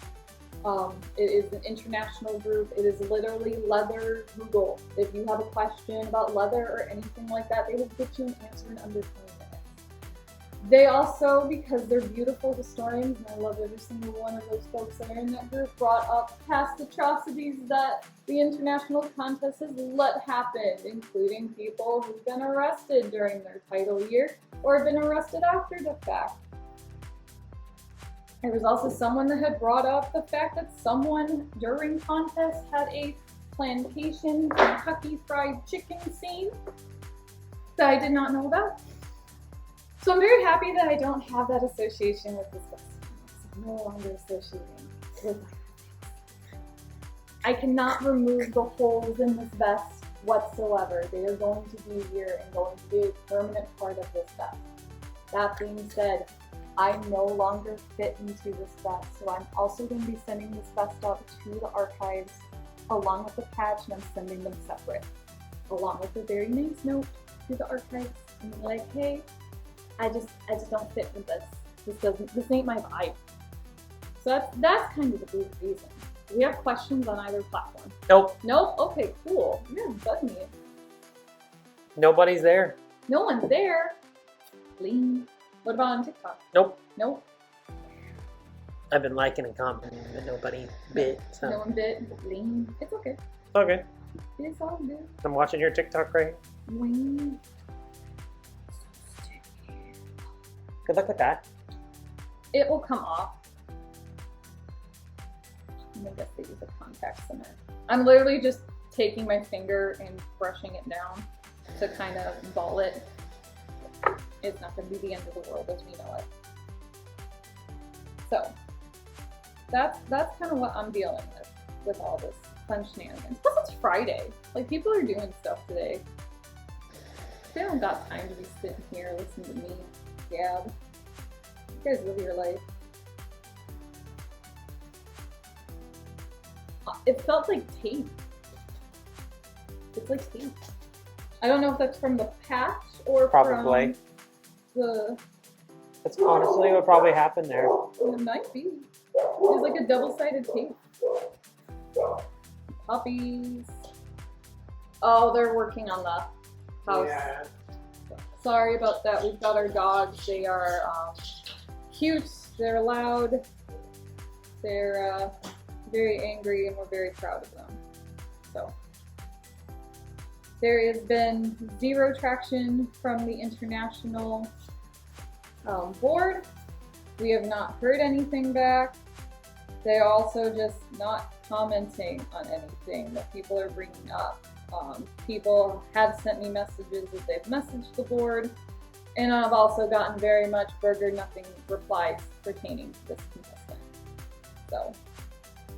[SPEAKER 2] It is an international group. It is literally leather Google. If you have a question about leather or anything like that, they will get you an answer in under 20 minutes. They also, because they're beautiful historians, and I love every single one of those folks that are in that group, brought up past atrocities that the international contest has let happen, including people who've been arrested during their title year or been arrested after the fact. There was also someone that had brought up the fact that someone during contest had a plantation Kentucky Fried Chicken scene that I did not know about. So I'm very happy that I don't have that association with this festival. I'm no longer associating with it. I cannot remove the holes in this vest whatsoever. They are going to be here and going to be a permanent part of this vest. That being said, I no longer fit into this vest, so I'm also going to be sending this vest up to the archives along with the patch, and I'm sending them separate, along with a very nice note to the archives, and be like, hey, I just don't fit with this. This ain't my vibe. So that's kind of the big reason. Do we have questions on either platform?
[SPEAKER 1] Nope.
[SPEAKER 2] Nope? Okay, cool. You're bugging me.
[SPEAKER 1] Nobody's there.
[SPEAKER 2] No one's there. Lean. What about on TikTok?
[SPEAKER 1] Nope.
[SPEAKER 2] Nope.
[SPEAKER 1] I've been liking and commenting, but nobody bit. So.
[SPEAKER 2] No one bit. Lean. It's okay.
[SPEAKER 1] Okay.
[SPEAKER 2] It's all good.
[SPEAKER 1] I'm watching your TikTok right.
[SPEAKER 2] Lean.
[SPEAKER 1] Good luck with that.
[SPEAKER 2] It will come off. I guess they use a contact cement. I'm literally just taking my finger and brushing it down to kind of ball it. It's not going to be the end of the world as we know it. So that's kind of what I'm dealing with all this fun shenanigans. Plus it's Friday. Like, people are doing stuff today. They don't got time to be sitting here listening to me gab. You guys live your life. It felt like tape. It's like tape. I don't know if that's from the patch or
[SPEAKER 1] Probably.
[SPEAKER 2] from the...
[SPEAKER 1] That's honestly what probably happened there.
[SPEAKER 2] It might be. It's like a double-sided tape. Puppies. Oh, they're working on the house.
[SPEAKER 1] Yeah.
[SPEAKER 2] Sorry about that. We've got our dogs. They are cute. They're loud. They're very angry, and we're very proud of them. So there has been zero traction from the international board. We have not heard anything back. They're also just not commenting on anything that people are bringing up. People have sent me messages that they've messaged the board, and I've also gotten very much burger nothing replies pertaining to this contestant. So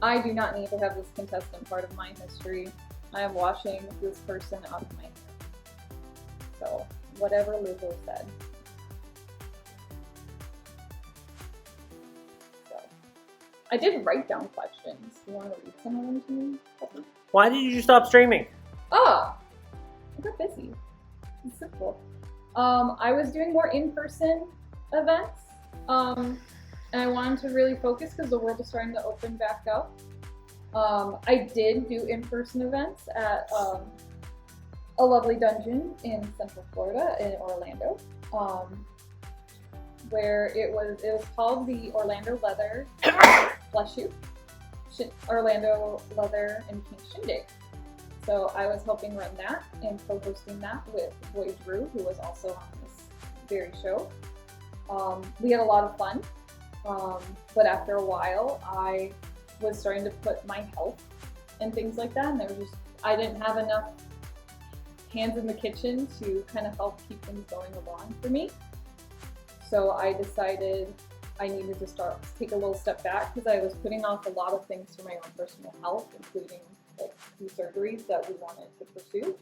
[SPEAKER 2] I do not need to have this contestant part of my history. I am washing this person out of my hair. So whatever Lizzo said. So I did write down questions. Do you want to read some of them to me?
[SPEAKER 1] Why did you stop streaming?
[SPEAKER 2] Oh, I got busy. It's simple. I was doing more in-person events, and I wanted to really focus because the world was starting to open back up. I did do in-person events at a lovely dungeon in Central Florida in Orlando, where it was called the Orlando Leather. Bless you. Orlando Leather and King Shindig. So I was helping run that and co-hosting that with Boy Drew, who was also on this very show. We had a lot of fun, but after a while, I was starting to put my health and things like that, and I didn't have enough hands in the kitchen to kind of help keep things going along for me. So I decided I needed to take a little step back because I was putting off a lot of things for my own personal health, including like 2 surgeries that we wanted to pursue.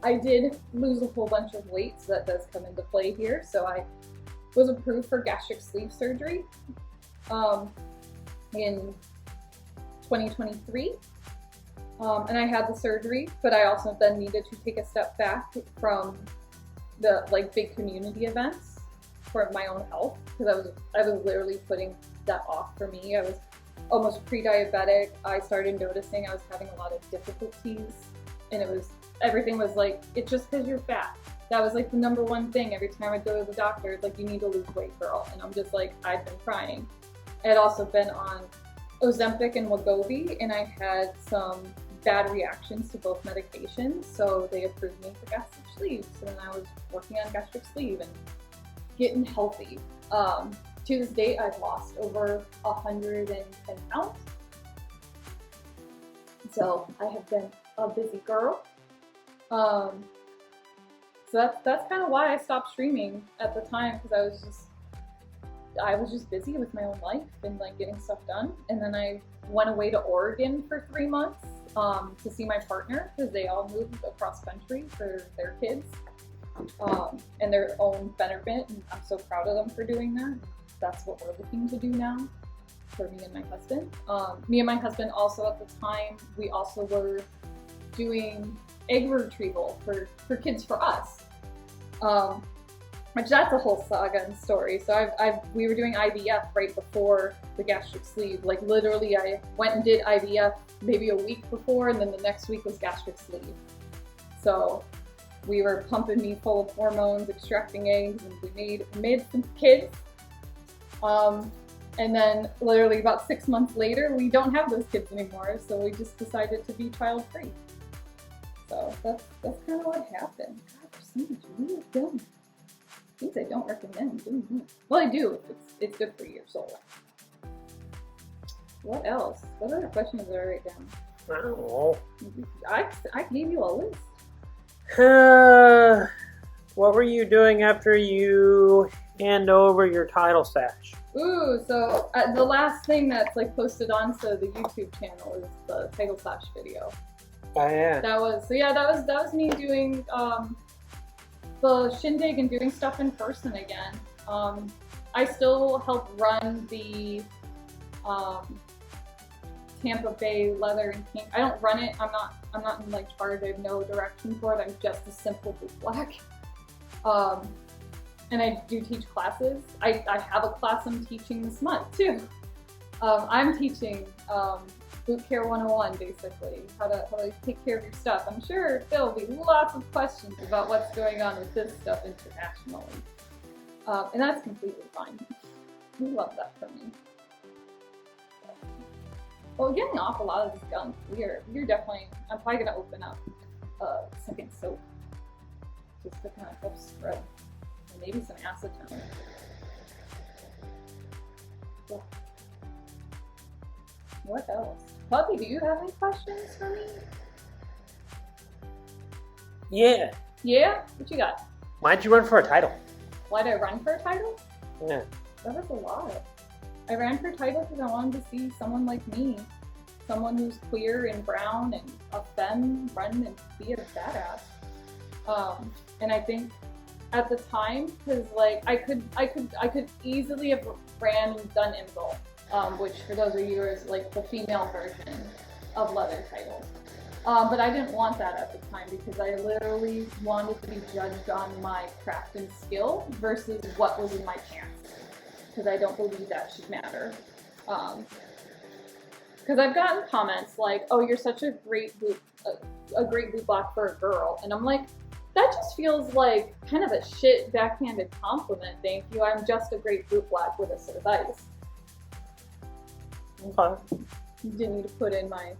[SPEAKER 2] I did lose a whole bunch of weight, so that does come into play here. So I was approved for gastric sleeve surgery in 2023. And I had the surgery, but I also then needed to take a step back from the big community events for my own health, because I was literally putting that off for me. I was almost pre-diabetic. I started noticing I was having a lot of difficulties, and everything was like, it's just because you're fat. That was like the number one thing every time I'd go to the doctor. It's like, you need to lose weight, girl. And I'm just like, I've been trying. I had also been on Ozempic and Wegovy, and I had some bad reactions to both medications, so they approved me for gastric sleeve. So then I was working on gastric sleeve and getting healthy. To this date, I've lost over 110 pounds. So I have been a busy girl. So that's kind of why I stopped streaming at the time, because I was just busy with my own life and like getting stuff done. And then I went away to Oregon for 3 months to see my partner, because they all moved across country for their kids and their own betterment. And I'm so proud of them for doing that. That's what we're looking to do now for me and my husband. Me and my husband also at the time, we also were doing egg retrieval for kids for us. Which that's a whole saga and story. So we were doing IVF right before the gastric sleeve. Like literally I went and did IVF maybe a week before, and then the next week was gastric sleeve. So we were pumping me full of hormones, extracting eggs, and we made some kids. And then literally about 6 months later, we don't have those kids anymore. So we just decided to be child free. So that's kind of what happened. God, there's so much weird film. Things I don't recommend doing. Well, I do. It's good for your soul. What else? What other questions did I write down?
[SPEAKER 1] I don't know.
[SPEAKER 2] I gave you a list.
[SPEAKER 1] What were you doing after you hand over your title stash?
[SPEAKER 2] Ooh, so the last thing that's like posted onto the YouTube channel is the title slash video.
[SPEAKER 1] Oh yeah.
[SPEAKER 2] That was me doing the shindig and doing stuff in person again. I still help run the Tampa Bay Leather and Pink. I don't run it. I'm not in like charge. I have no direction for it. I'm just a simple bootblack. And I do teach classes. I have a class I'm teaching this month too. I'm teaching Boot Care 101, basically, how to take care of your stuff. I'm sure there'll be lots of questions about what's going on with this stuff internationally. And that's completely fine. We love that from me. Well, getting off a lot of this gunk, we're definitely, I'm probably gonna open up a second soap just to kind of help spread. And maybe some acetone. Yeah. What else? Puppy, do you have any questions for me?
[SPEAKER 1] Yeah.
[SPEAKER 2] Yeah? What you got?
[SPEAKER 1] Why'd you run for a title?
[SPEAKER 2] Why'd I run for a title?
[SPEAKER 1] Yeah.
[SPEAKER 2] That was a lot. I ran for a title because I wanted to see someone like me. Someone who's queer and brown and a femme run and be a badass. And I think at the time, because like I could easily have ran and done Insult. Which for those of you is like the female version of leather titles. But I didn't want that at the time because I literally wanted to be judged on my craft and skill versus what was in my pants. Because I don't believe that should matter. Because I've gotten comments like, "Oh, you're such a great boot block for a girl," and I'm like, that just feels like kind of a shit backhanded compliment. Thank you. I'm just a great boot black with a set of ice.
[SPEAKER 1] Okay.
[SPEAKER 2] You didn't need to put in my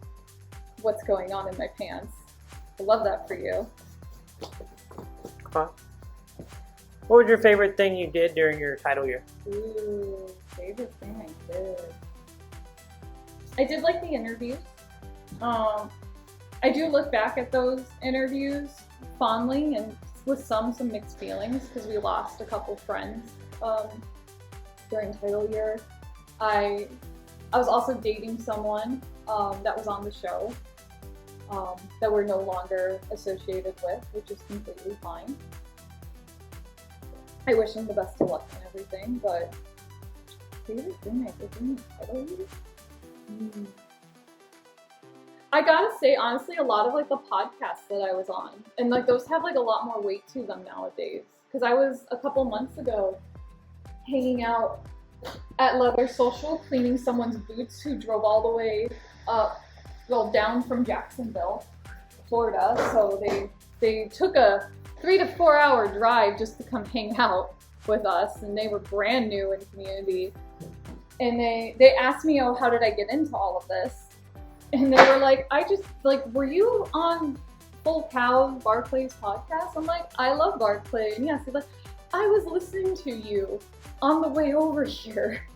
[SPEAKER 2] what's going on in my pants. I love that for you.
[SPEAKER 1] Okay. What was your favorite thing you did during your title year?
[SPEAKER 2] Ooh, favorite thing I did. I did like the interviews. I do look back at those interviews fondly and with some mixed feelings because we lost a couple friends during title year. I was also dating someone that was on the show that we're no longer associated with, which is completely fine. I wish him the best of luck and everything, but favorite thing I did during title year? I gotta say, honestly, a lot of like the podcasts that I was on, and like those have like a lot more weight to them nowadays. Because I was a couple months ago hanging out at Leather Social, cleaning someone's boots who drove all the way down from Jacksonville, Florida. So they took a 3 to 4 hour drive just to come hang out with us, and they were brand new in community. And they asked me, oh, how did I get into all of this? And they were like, were you on Full Cow Barclay's podcast? I'm like, I love Barclay. And yes, he's like, I was listening to you on the way over here,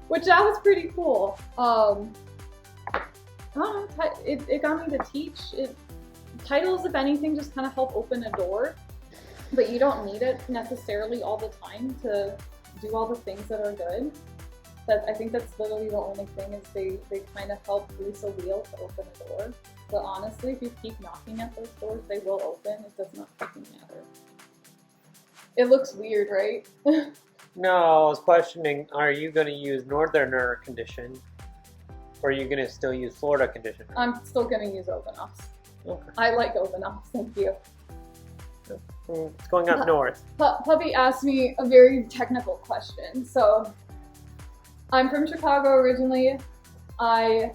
[SPEAKER 2] which that was pretty cool. I don't know, it got me to teach. Titles, if anything, just kind of help open a door, but you don't need it necessarily all the time to do all the things that are good. I think that's literally the only thing, is they kind of help grease a wheel to open a door. But honestly, if you keep knocking at those doors, they will open. It does not fucking matter. It looks weird, right?
[SPEAKER 1] No, I was questioning, are you going to use Northerner condition, or are you going to still use Florida conditioner?
[SPEAKER 2] I'm still going to use open offs.
[SPEAKER 1] Okay.
[SPEAKER 2] I like open offs, thank you.
[SPEAKER 1] It's going up north.
[SPEAKER 2] Puppy asked me a very technical question. So, I'm from Chicago originally. I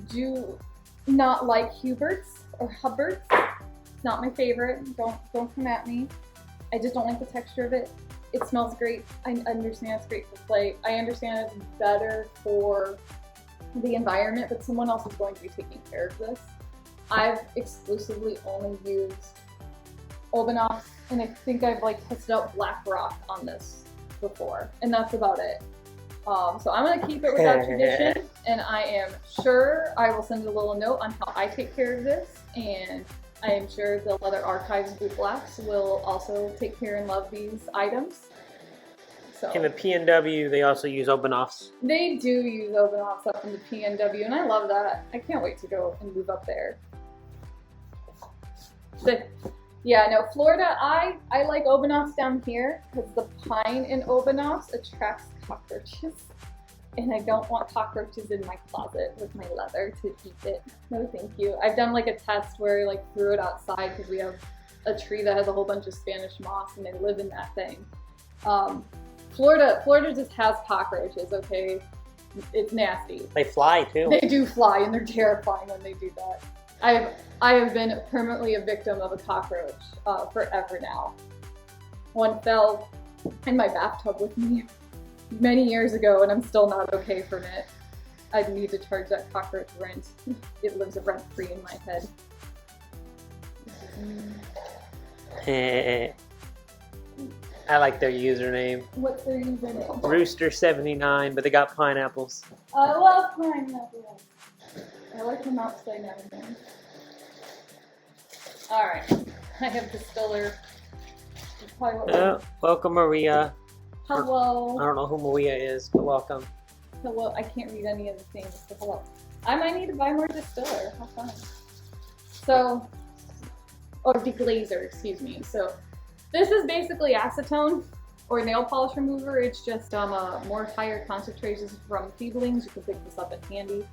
[SPEAKER 2] do not like Huberts or Hubbards. Not my favorite. Don't come at me. I just don't like the texture of it. It smells great. I understand it's great for play. I understand it's better for the environment, but someone else is going to be taking care of this. I've exclusively only used Obanoff, and I think I've tested out Black Rock on this before, and that's about it. So I'm gonna keep it with that tradition, and I am sure I will send a little note on how I take care of this, and I am sure the Leather Archives Bootblacks will also take care and love these items. So
[SPEAKER 1] In the PNW, they also use Obanoffs.
[SPEAKER 2] they do use Obanoffs up in the PNW, and I love that. I can't wait to go and move up there. But yeah, no, Florida, I like Obanoffs down here because the pine in Obanoffs attracts cockroaches. And I don't want cockroaches in my closet with my leather to eat it. No, thank you. I've done a test where I threw it outside because we have a tree that has a whole bunch of Spanish moss and they live in that thing. Florida just has cockroaches, okay? It's nasty.
[SPEAKER 1] They fly too.
[SPEAKER 2] They do fly, and they're terrifying when they do that. I have been permanently a victim of a cockroach forever now. One fell in my bathtub with me many years ago, and I'm still not okay from it. I need to charge that cockroach rent. It lives rent-free in my
[SPEAKER 1] head. I like their username.
[SPEAKER 2] What's their username?
[SPEAKER 1] Rooster79, but they got pineapples.
[SPEAKER 2] I love pineapples. I like them upside down again. Alright, I have distiller.
[SPEAKER 1] Welcome, Maria.
[SPEAKER 2] Hello.
[SPEAKER 1] I don't know who Maria is, but welcome.
[SPEAKER 2] Hello. I can't read any of the things, so hello. I might need to buy more distiller. How fun. So, or deglazer, excuse me. So, this is basically acetone or nail polish remover. It's just more higher concentrations from Feeblings. You can pick this up at Handy.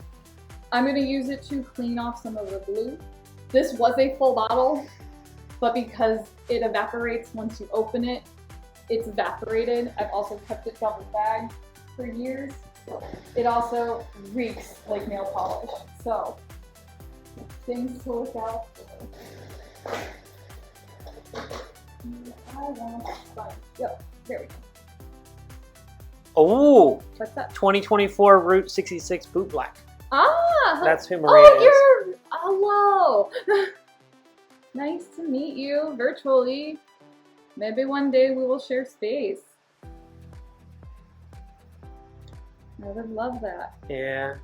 [SPEAKER 2] I'm going to use it to clean off some of the glue. This was a full bottle, but because it evaporates once you open it, it's evaporated. I've also kept it double bagged for years. It also reeks like nail polish. So, things to look out for. Yep, there we go.
[SPEAKER 1] Oh!
[SPEAKER 2] What's that?
[SPEAKER 1] 2024 Route 66 Bootblack.
[SPEAKER 2] Ah!
[SPEAKER 1] That's who Maria is.
[SPEAKER 2] Hello! Nice to meet you virtually. Maybe one day we will share space. I would love that.
[SPEAKER 1] Yeah.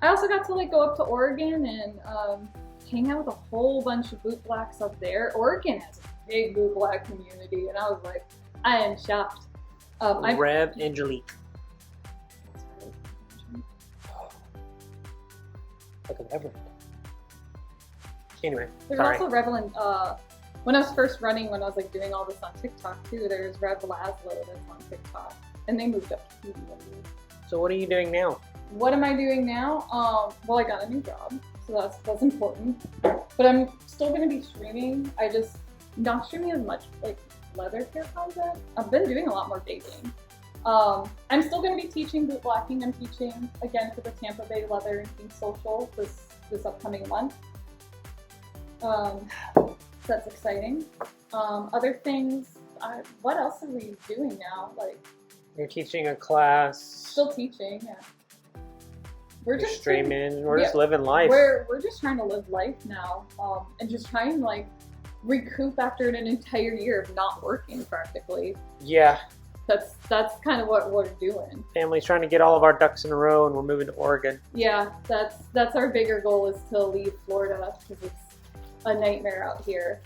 [SPEAKER 2] I also got to go up to Oregon and hang out with a whole bunch of bootblacks up there. Oregon has a big bootblack community, and I was like, I am shocked.
[SPEAKER 1] Rev Angelique. Like a Reverend. Anyway,
[SPEAKER 2] There's
[SPEAKER 1] sorry.
[SPEAKER 2] also Revelant, when I was first running, when I was doing all this on TikTok too, there's Rev Laszlo that's on TikTok, and they moved up to PBW.
[SPEAKER 1] So what are you doing now?
[SPEAKER 2] What am I doing now? Well, I got a new job, so that's important. But I'm still gonna be streaming. I just not streaming as much leather care content. I've been doing a lot more baking. I'm still gonna be teaching bootblacking. I'm teaching again for the Tampa Bay Leather and King Social this upcoming month. that's exciting. Other things, what else are we doing now? Like,
[SPEAKER 1] You're teaching a class.
[SPEAKER 2] still teaching, yeah. We're
[SPEAKER 1] You're
[SPEAKER 2] just
[SPEAKER 1] streaming. We're
[SPEAKER 2] yeah,
[SPEAKER 1] just living life.
[SPEAKER 2] We're just trying to live life now, and just trying like recoup after an entire year of not working practically.
[SPEAKER 1] Yeah.
[SPEAKER 2] That's kind of what we're doing.
[SPEAKER 1] Family's trying to get all of our ducks in a row, and we're moving to Oregon.
[SPEAKER 2] Yeah, that's our bigger goal, is to leave Florida because it's a nightmare out here.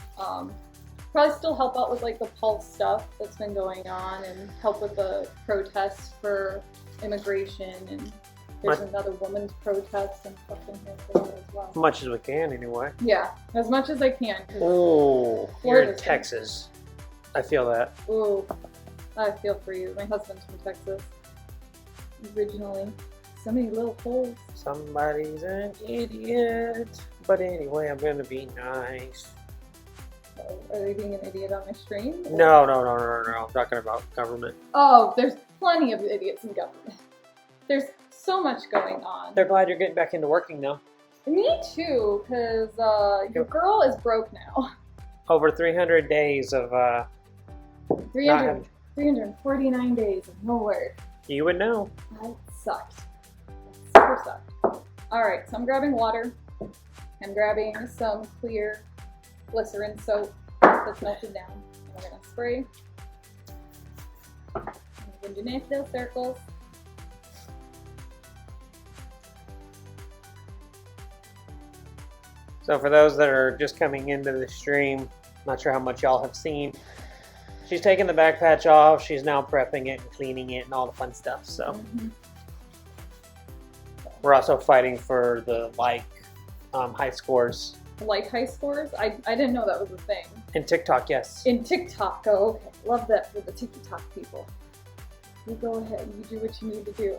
[SPEAKER 2] Probably still help out with like the Pulse stuff that's been going on, and help with the protests for immigration, and there's another women's protest and stuff in here for that as well.
[SPEAKER 1] As much as we can, anyway.
[SPEAKER 2] Yeah, as much as I can.
[SPEAKER 1] Oh, you're in Texas. I feel that.
[SPEAKER 2] Ooh, I feel for you. My husband's from Texas. Originally. So many little holes.
[SPEAKER 1] Somebody's an idiot. But anyway, I'm gonna be nice.
[SPEAKER 2] Are they being an idiot on my stream?
[SPEAKER 1] No. I'm talking about government.
[SPEAKER 2] Oh, there's plenty of idiots in government. There's so much going on.
[SPEAKER 1] They're glad you're getting back into working now.
[SPEAKER 2] Me too, because your girl is broke now.
[SPEAKER 1] Over 300 days of
[SPEAKER 2] 349 days of no work.
[SPEAKER 1] You would know.
[SPEAKER 2] That sucked. That super sucked. Alright, so I'm grabbing water. I'm grabbing some clear glycerin soap that's melted down. And we're going to spray. I'm going to do nice little circles.
[SPEAKER 1] So for those that are just coming into the stream, not sure how much y'all have seen, she's taking the back patch off. She's now prepping it and cleaning it and all the fun stuff. So we're also fighting for the high scores.
[SPEAKER 2] Like high scores? I didn't know that was a thing.
[SPEAKER 1] In TikTok, yes.
[SPEAKER 2] In TikTok, oh, okay. Love that for the TikTok people. You go ahead, you do what you need to do.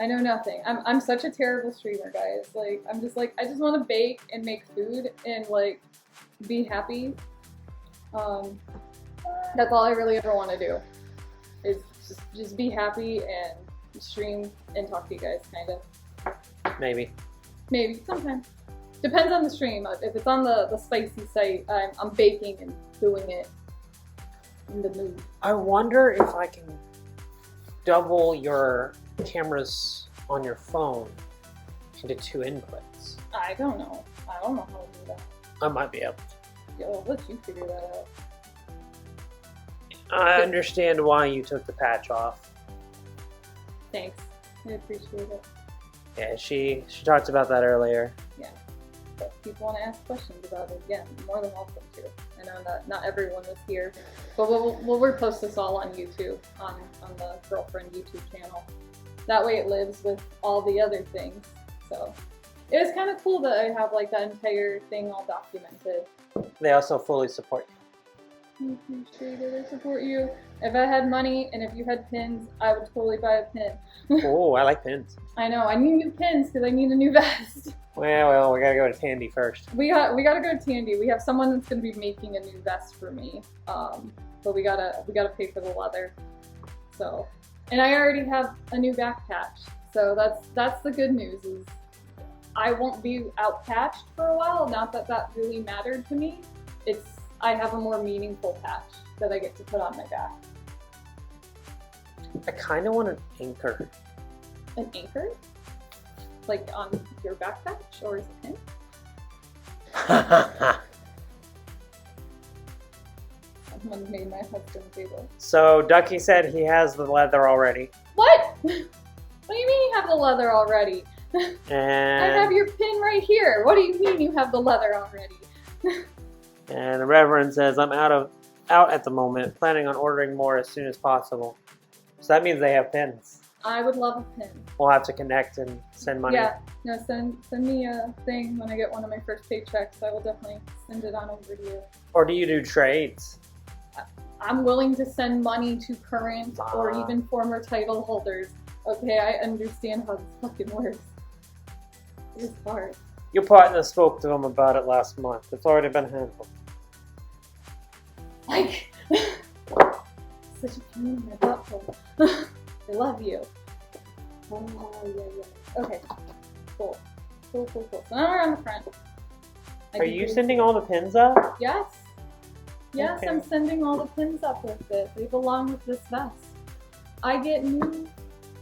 [SPEAKER 2] I know nothing. I'm such a terrible streamer, guys. Like, I'm just like, I just want to bake and make food and like be happy. That's all I really ever want to do, is just be happy and stream and talk to you guys, kind of.
[SPEAKER 1] Maybe
[SPEAKER 2] Sometimes. Depends on the stream. If it's on the spicy site, I'm baking and doing it in the mood.
[SPEAKER 1] I wonder if I can double your cameras on your phone into 2 inputs.
[SPEAKER 2] I don't know. I don't know how to do that.
[SPEAKER 1] I might be able to.
[SPEAKER 2] Yeah, well, let you figure that out.
[SPEAKER 1] I understand why you took the patch off.
[SPEAKER 2] Thanks. I appreciate it.
[SPEAKER 1] Yeah, she talked about that earlier.
[SPEAKER 2] Yeah. But if people want to ask questions about it, again, more than welcome to. I know that not everyone was here, but we'll repost this all on YouTube, on the Girlfriend YouTube channel. That way it lives with all the other things. So it was kind of cool that I have like that entire thing all documented.
[SPEAKER 1] They also fully support you.
[SPEAKER 2] I appreciate it. I support you. If I had money and if you had pins, I would totally buy a pin.
[SPEAKER 1] Oh, I like pins.
[SPEAKER 2] I know. I need new pins because I need a new vest.
[SPEAKER 1] Well, we gotta go to Tandy first.
[SPEAKER 2] We gotta go to Tandy. We have someone that's gonna be making a new vest for me. But we gotta pay for the leather. So, and I already have a new back patch. So that's the good news, is I won't be out patched for a while. Not that that really mattered to me. I have a more meaningful patch that I get to put on my back.
[SPEAKER 1] I kind of want an anchor.
[SPEAKER 2] An anchor? Like on your back patch, or is it pin? Someone made my husband do this.
[SPEAKER 1] So Ducky said he has the leather already.
[SPEAKER 2] What? What do you mean you have the leather already?
[SPEAKER 1] And
[SPEAKER 2] I have your pin right here. What do you mean you have the leather already?
[SPEAKER 1] And the Reverend says, I'm out at the moment, planning on ordering more as soon as possible. So that means they have pins.
[SPEAKER 2] I would love a pin.
[SPEAKER 1] We'll have to connect and send money.
[SPEAKER 2] Yeah, no, send me a thing when I get one of my first paychecks. I will definitely send it on over to you.
[SPEAKER 1] Or do you do trades?
[SPEAKER 2] I'm willing to send money to current or even former title holders. Okay, I understand how this fucking works. It's hard.
[SPEAKER 1] Your partner spoke to him about it last month. It's already been handled.
[SPEAKER 2] Like, such a pain in my butthole. I love you. Oh, yeah. Okay, cool. So now we're on the front.
[SPEAKER 1] Are you sending all the pins up?
[SPEAKER 2] Yes. Yes,
[SPEAKER 1] Okay.
[SPEAKER 2] I'm sending all the pins up with it. They belong with this vest. I get new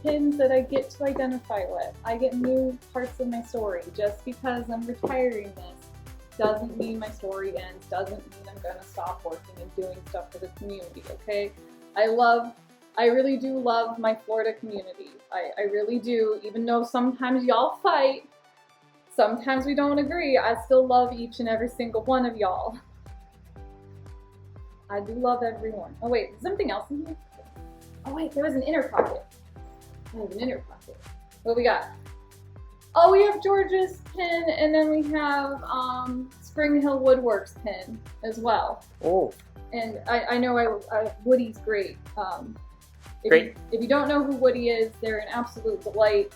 [SPEAKER 2] pins that I get to identify with. I get new parts of my story. Just because I'm retiring this doesn't mean my story ends, doesn't mean I'm gonna stop working and doing stuff for the community, okay? I really do love my Florida community. I really do, even though sometimes y'all fight, sometimes we don't agree, I still love each and every single one of y'all. I do love everyone. Oh wait, is something else in here? Oh wait, there was an inner pocket. There's an inner pocket. What we got? Oh, we have George's pin, and then we have Spring Hill Woodworks pin as well.
[SPEAKER 1] Oh.
[SPEAKER 2] And I know Woody's great.
[SPEAKER 1] Great.
[SPEAKER 2] If you don't know who Woody is, they're an absolute delight.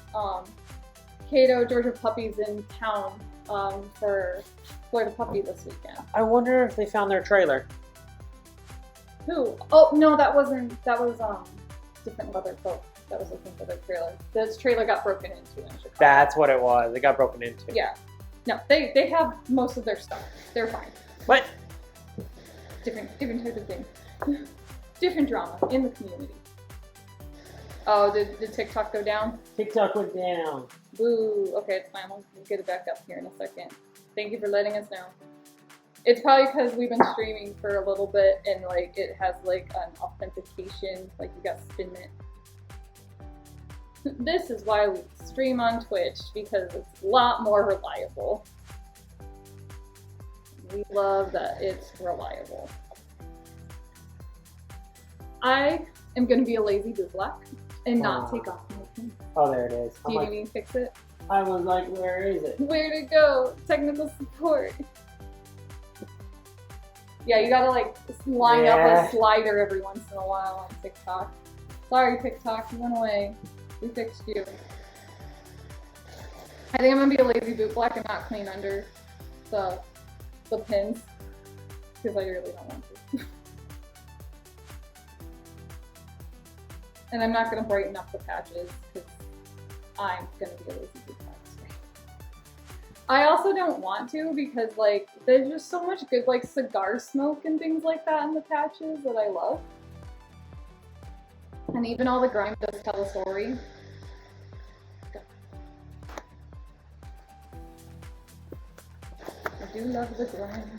[SPEAKER 2] Cato, Georgia Puppy's in town for Florida Puppy this weekend.
[SPEAKER 1] I wonder if they found their trailer.
[SPEAKER 2] Who? Oh no, that was different leather folk that was looking for their trailer. This trailer got broken into in Chicago.
[SPEAKER 1] That's what it was. It got broken into.
[SPEAKER 2] Yeah. No, they have most of their stuff. They're fine.
[SPEAKER 1] What?
[SPEAKER 2] Different type of thing. Different drama in the community. Oh, did TikTok go down?
[SPEAKER 1] TikTok went down.
[SPEAKER 2] Boo. Okay, it's fine. We'll get it back up here in a second. Thank you for letting us know. It's probably because we've been streaming for a little bit and like it has like an authentication, like you got Spinnet. This is why we stream on Twitch, because it's a lot more reliable. We love that it's reliable. I am going to be a lazy bootblack and not take off my pin.
[SPEAKER 1] Oh, there it is.
[SPEAKER 2] Do you need me to fix it?
[SPEAKER 1] I was like, where is it?
[SPEAKER 2] Where'd it go? Technical support. Yeah, you gotta like line up a slider every once in a while on TikTok. Sorry, TikTok, you went away. We fixed you. I think I'm gonna be a lazy bootblack and not clean under the pins because I really don't want to. And I'm not gonna brighten up the patches because I'm gonna be a lazy bootblack. I also don't want to because like there's just so much good like cigar smoke and things like that in the patches that I love. And even all the grime does tell a story. I do love the grime.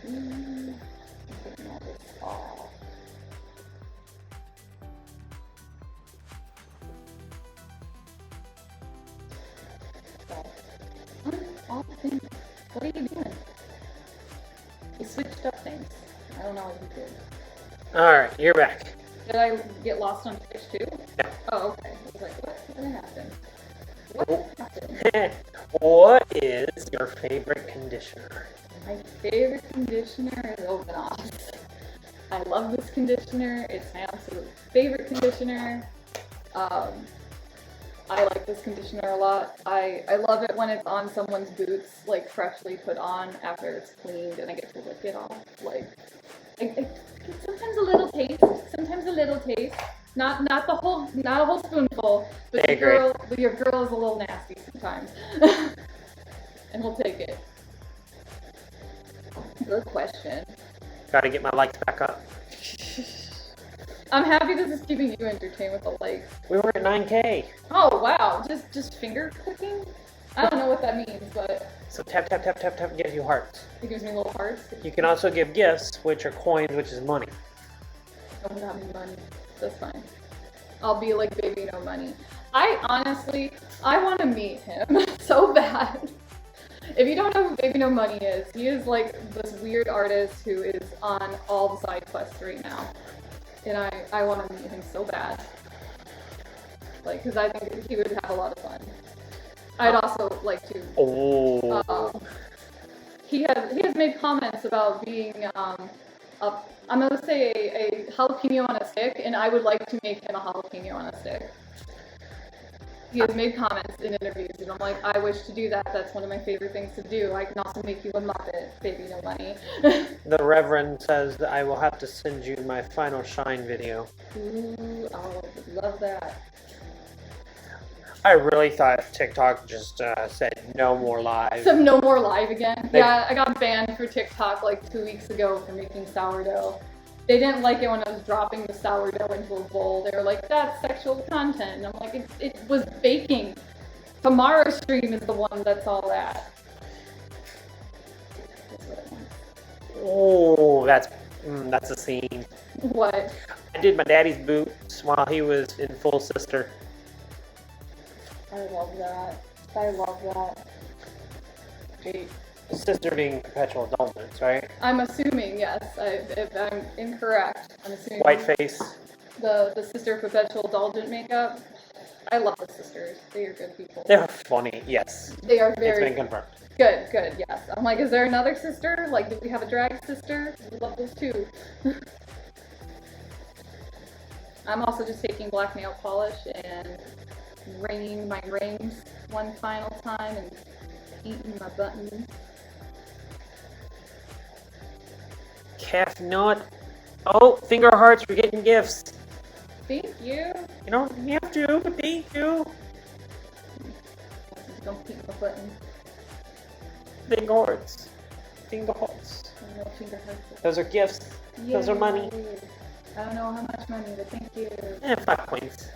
[SPEAKER 2] Getting all this off. What are you doing? You switched up things. I don't know what you did.
[SPEAKER 1] Alright, you're back.
[SPEAKER 2] Did I get lost on Twitch too?
[SPEAKER 1] Yeah.
[SPEAKER 2] Oh, okay. I was like, what happened? What happened?
[SPEAKER 1] What is your favorite conditioner?
[SPEAKER 2] My favorite conditioner is Ovenos. I love this conditioner. It's my absolute favorite conditioner. I like this conditioner a lot. I love it when it's on someone's boots, like freshly put on after it's cleaned, and I get to lick it off. Like, sometimes a little taste. Not a whole spoonful, but your girl is a little nasty sometimes, and we'll take it. Good question.
[SPEAKER 1] Gotta get my likes back up.
[SPEAKER 2] I'm happy this is keeping you entertained with the likes.
[SPEAKER 1] We were at 9K.
[SPEAKER 2] Oh wow, just finger clicking? I don't know what that means, but...
[SPEAKER 1] So tap, tap, tap, tap, tap, gives you hearts.
[SPEAKER 2] It gives me little hearts.
[SPEAKER 1] You can also give gifts, which are coins, which is money.
[SPEAKER 2] Don't got me money. That's fine. I'll be like Baby No Money. I want to meet him so bad. If you don't know who Baby No Money is, he is like this weird artist who is on all the side quests right now. And I want to meet him so bad. Like, because I think he would have a lot of fun. I'd also like to... He has made comments about being, I'm going to say a jalapeno on a stick, and I would like to make him a jalapeno on a stick. He has made comments in interviews, and I'm like, I wish to do that. That's one of my favorite things to do. I can also make you a Muppet, Baby No Money.
[SPEAKER 1] The Reverend says that I will have to send you my final shine video.
[SPEAKER 2] Ooh, I would love that.
[SPEAKER 1] I really thought TikTok just said no more live.
[SPEAKER 2] Some no more live again.
[SPEAKER 1] They-
[SPEAKER 2] Yeah, I got banned for TikTok like 2 weeks ago for making sourdough. They didn't like it when I was dropping the sourdough into a bowl. They were like, that's sexual content. And I'm like, it was baking. Tomorrow's stream is the one that's all that.
[SPEAKER 1] Oh, that's a scene.
[SPEAKER 2] What?
[SPEAKER 1] I did my daddy's boots while he was in full sister.
[SPEAKER 2] I love that. I love that. Wait.
[SPEAKER 1] Sister being perpetual indulgence, right?
[SPEAKER 2] I'm assuming, yes. If I'm incorrect, I'm assuming.
[SPEAKER 1] White face.
[SPEAKER 2] The sister perpetual indulgent makeup. I love the sisters. They are good people.
[SPEAKER 1] They're funny, yes.
[SPEAKER 2] They are
[SPEAKER 1] It's
[SPEAKER 2] very
[SPEAKER 1] been confirmed.
[SPEAKER 2] good, yes. I'm like, is there another sister? Like, do we have a drag sister? We love those too. I'm also just taking black nail polish and ringing my rings one final time and eating my buttons.
[SPEAKER 1] Calf nut. Oh, finger hearts, we're getting gifts.
[SPEAKER 2] Thank you.
[SPEAKER 1] You don't have to, but thank you.
[SPEAKER 2] Don't keep my buttons.
[SPEAKER 1] Finger hearts. Finger hearts.
[SPEAKER 2] No finger hurts.
[SPEAKER 1] Those are gifts. Those are money.
[SPEAKER 2] I don't know how much money, but thank you.
[SPEAKER 1] 5 points.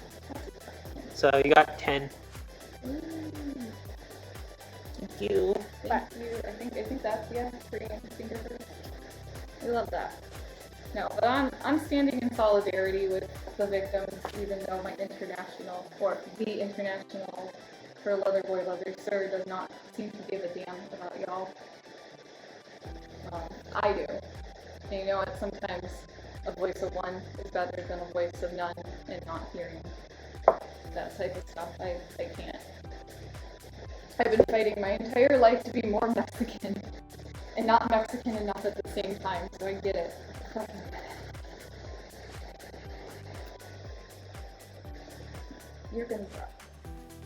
[SPEAKER 1] So you got 10.
[SPEAKER 2] Ooh,
[SPEAKER 1] Thank you.
[SPEAKER 2] thank you. I think that's pretty finger hurts. We love that. No, but I'm standing in solidarity with the victims, even though my international, or the international for Leather Boy Leather Sir does not seem to give a damn about y'all. I do. And you know what? Sometimes a voice of one is better than a voice of none, and not hearing that type of stuff. I can't. I've been fighting my entire life to be more Mexican, and not Mexican enough at the same time, so I get it. You're gonna dry.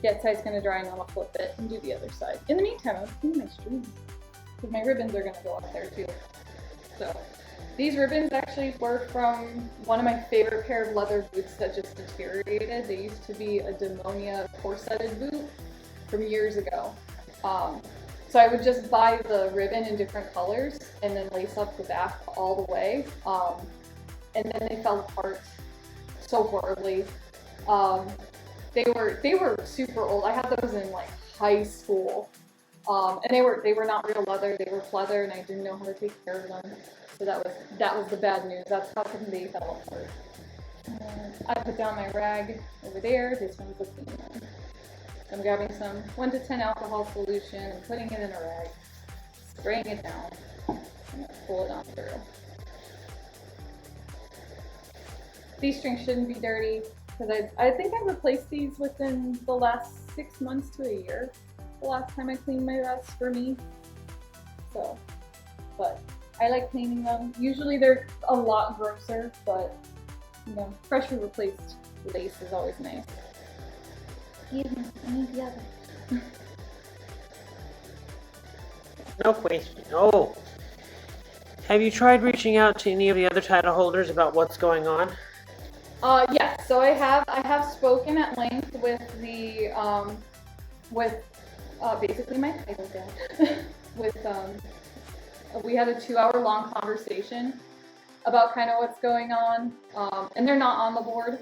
[SPEAKER 2] Yeah, side's gonna dry and then I'll flip it and do the other side. In the meantime, I'm doing my stream. Because my ribbons are gonna go up there too. So, these ribbons actually were from one of my favorite pair of leather boots that just deteriorated. They used to be a Demonia corseted boot from years ago. So I would just buy the ribbon in different colors and then lace up the back all the way. And then they fell apart so horribly. They were super old. I had those in like high school. And they were not real leather, they were pleather, and I didn't know how to take care of them. So that was the bad news. That's how come they fell apart. I put down my rag over there. This one's a clean one. I'm grabbing some 1 to 10 alcohol solution and putting it in a rag, spraying it down, and pull it on through. These strings shouldn't be dirty because I think I replaced these within the last 6 months to a year. The last time I cleaned my vest for me. So, but I like cleaning them. Usually they're a lot grosser, but you know, freshly replaced lace is always nice. Excuse me, I need the other.
[SPEAKER 1] No question. Oh. Have you tried reaching out to any of the other title holders about what's going on?
[SPEAKER 2] Yes, so I have spoken at length with the, basically my title dad. We had a 2-hour-long conversation about kind of what's going on, and they're not on the board.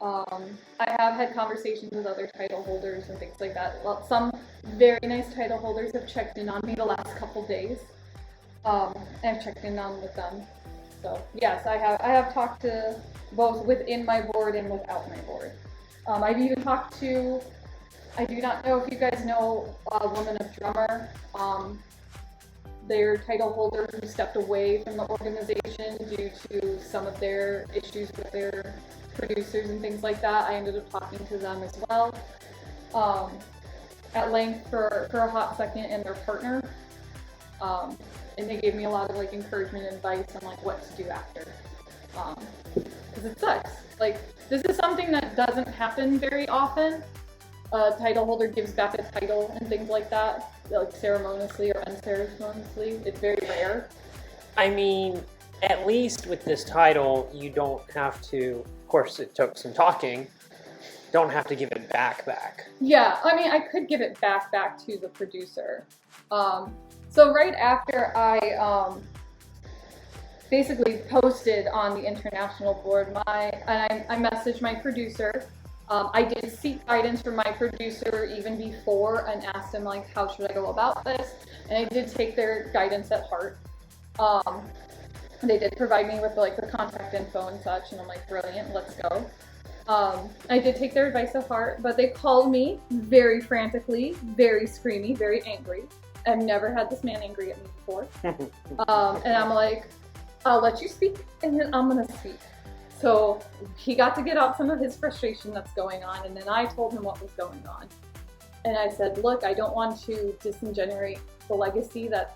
[SPEAKER 2] I have had conversations with other title holders and things like that. Well, some very nice title holders have checked in on me the last couple days. And I've checked in on with them. So yes, I have talked to both within my board and without my board. I've even talked to, I do not know if you guys know Woman of Drummer. Their title holder who stepped away from the organization due to some of their issues with their producers and things like that. I ended up talking to them as well at length for a hot second, and their partner. And they gave me a lot of like encouragement and advice on like what to do after. Because it sucks. Like, this is something that doesn't happen very often. A title holder gives back a title and things like that, like ceremoniously or unceremoniously. It's very rare.
[SPEAKER 1] I mean, at least with this title, you don't have to, of course it took some talking, don't have to give it back.
[SPEAKER 2] Yeah, I mean, I could give it back to the producer. So right after I basically posted on the international board, I messaged my producer. I did seek guidance from my producer even before and asked him, like, how should I go about this? And I did take their guidance at heart. They did provide me with like the contact info and such, and I'm like, brilliant, let's go. I did take their advice at heart, but they called me very frantically, very screamy, very angry. I've never had this man angry at me before. And I'm like, I'll let you speak, and then I'm gonna speak. So he got to get out some of his frustration that's going on, and then I told him what was going on. And I said, look, I don't want to disingenuate the legacy that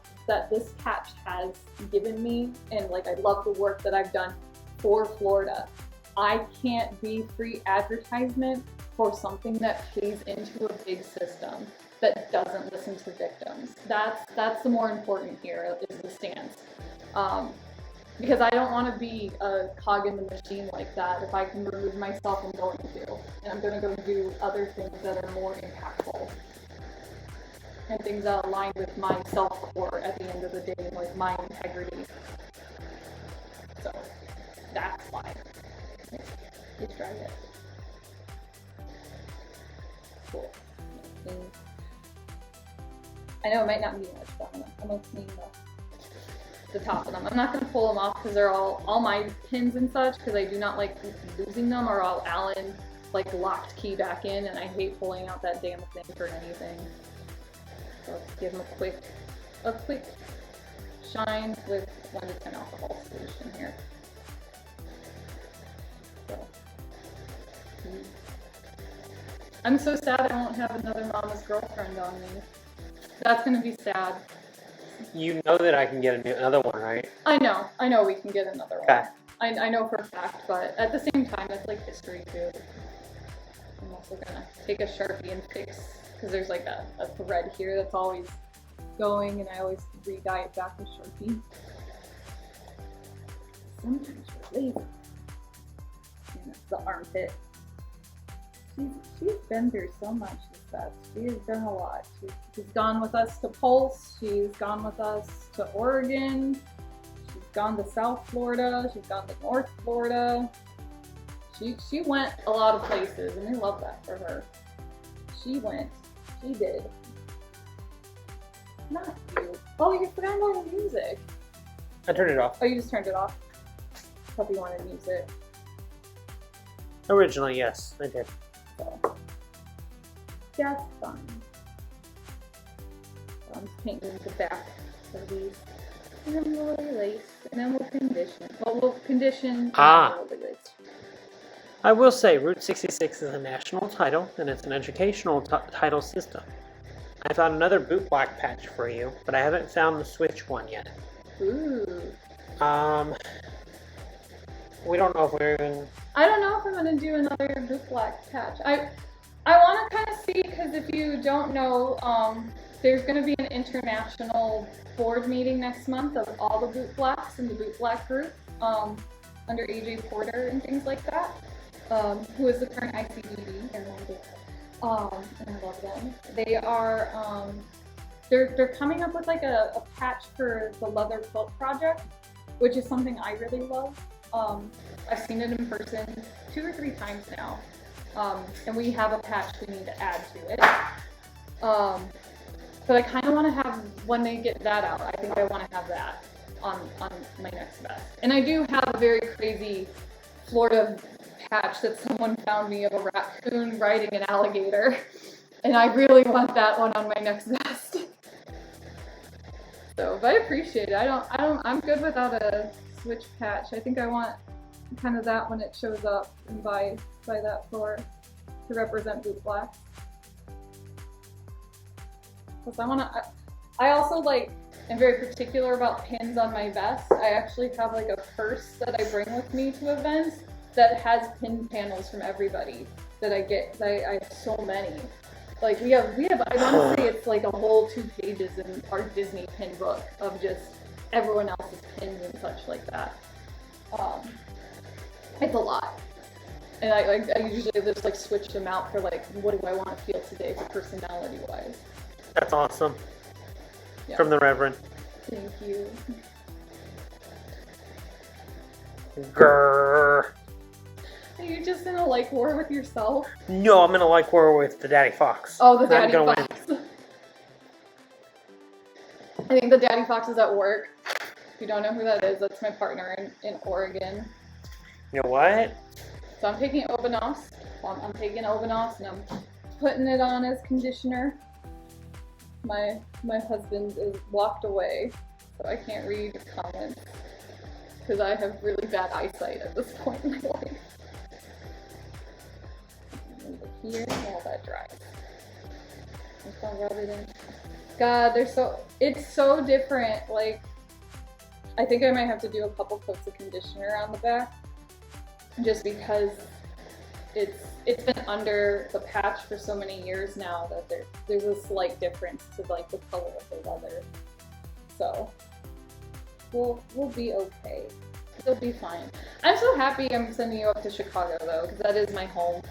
[SPEAKER 2] this patch has given me, and like I love the work that I've done for Florida. I can't be free advertisement for something that pays into a big system that doesn't listen to victims. That's the more important here, is the stance. Because I don't want to be a cog in the machine like that. If I can remove myself, I'm going to. And I'm going to go do other things that are more impactful. And things that align with my self-core at the end of the day, like my integrity. So, that's why. Let's try it. Cool. I know it might not be much, but I'm going to clean the top of them. I'm not going to pull them off because they're all my pins and such, because I do not like losing them, or all Allen like locked key back in, and I hate pulling out that damn thing for anything. So let's give them a quick shine with 1 to 10 alcohol solution here. So, I'm so sad I won't have another Mama's Girlfriend on me. That's going to be sad.
[SPEAKER 1] You know that I can get another one, right?
[SPEAKER 2] I know we can get another one.
[SPEAKER 1] Okay.
[SPEAKER 2] I know for a fact, but at the same time, it's like history too. I'm also gonna take a Sharpie and fix, because there's like a thread here that's always going, and I always re-dye it back with Sharpie. Sometimes we're lazy. And it's the armpit. She's been through so much this fest. She has done a lot. She's gone with us to Pulse. She's gone with us to Oregon. She's gone to South Florida. She's gone to North Florida. She went a lot of places, and we love that for her. She went. She did. Not you. Oh, you forgot about the music.
[SPEAKER 1] I turned it off.
[SPEAKER 2] Oh, you just turned it off? Hope you wanted music.
[SPEAKER 1] Originally, yes, I did.
[SPEAKER 2] So, that's fun. So I'm just painting the back of these. And then we'll lace. And then we'll condition. Well, we'll condition.
[SPEAKER 1] Ah.
[SPEAKER 2] And then we'll lace.
[SPEAKER 1] I will say, Route 66 is a national title, and it's an educational title system. I found another bootblack patch for you, but I haven't found the Switch one yet.
[SPEAKER 2] Ooh.
[SPEAKER 1] We don't know if we're even...
[SPEAKER 2] I don't know if I'm going to do another bootblack patch. I want to kind of see, because if you don't know, there's going to be an international board meeting next month of all the bootblacks in the bootblack group, under AJ Porter and things like that, who is the current ICBD in London. And I love them. They are, they're coming up with like a patch for the Leather Quilt Project, which is something I really love. I've seen it in person 2 or 3 times now, and we have a patch we need to add to it. But I kind of want to have, when they get that out, I think I want to have that on my next vest. And I do have a very crazy Florida patch that someone found me of a raccoon riding an alligator, and I really want that one on my next vest. So, but I appreciate it. I'm good without a Switch patch. I think I want kind of that when it shows up, and buy that for to represent bootblack. Because I also like am very particular about pins on my vest. I actually have like a purse that I bring with me to events that has pin panels from everybody that I get. I have so many. Like we have I want to say it's like a whole 2 pages in our Disney pin book of just everyone else's pins and such like that. It's a lot. And I usually just like switch them out for like, what do I want to feel today for personality wise.
[SPEAKER 1] That's awesome.
[SPEAKER 2] Yeah.
[SPEAKER 1] From the Reverend.
[SPEAKER 2] Thank you.
[SPEAKER 1] Grrr.
[SPEAKER 2] Are you just in a like war with yourself?
[SPEAKER 1] No, I'm gonna like war with the Daddy Fox.
[SPEAKER 2] Oh, the Daddy
[SPEAKER 1] I'm gonna
[SPEAKER 2] Fox. I think the Daddy Fox is at work. If you don't know who that is, that's my partner in Oregon.
[SPEAKER 1] You know what?
[SPEAKER 2] So I'm taking Obanos. I'm taking Obanos and I'm putting it on as conditioner. My husband is walked away, so I can't read comments because I have really bad eyesight at this point in my life. Here, all that dries. I'm just gonna rub it in. God, it's so different. Like, I think I might have to do a couple coats of conditioner on the back, just because it's been under the patch for so many years now that there's a slight difference to like the color of the leather. So we'll be okay. It'll be fine. I'm so happy I'm sending you up to Chicago though, because that is my home.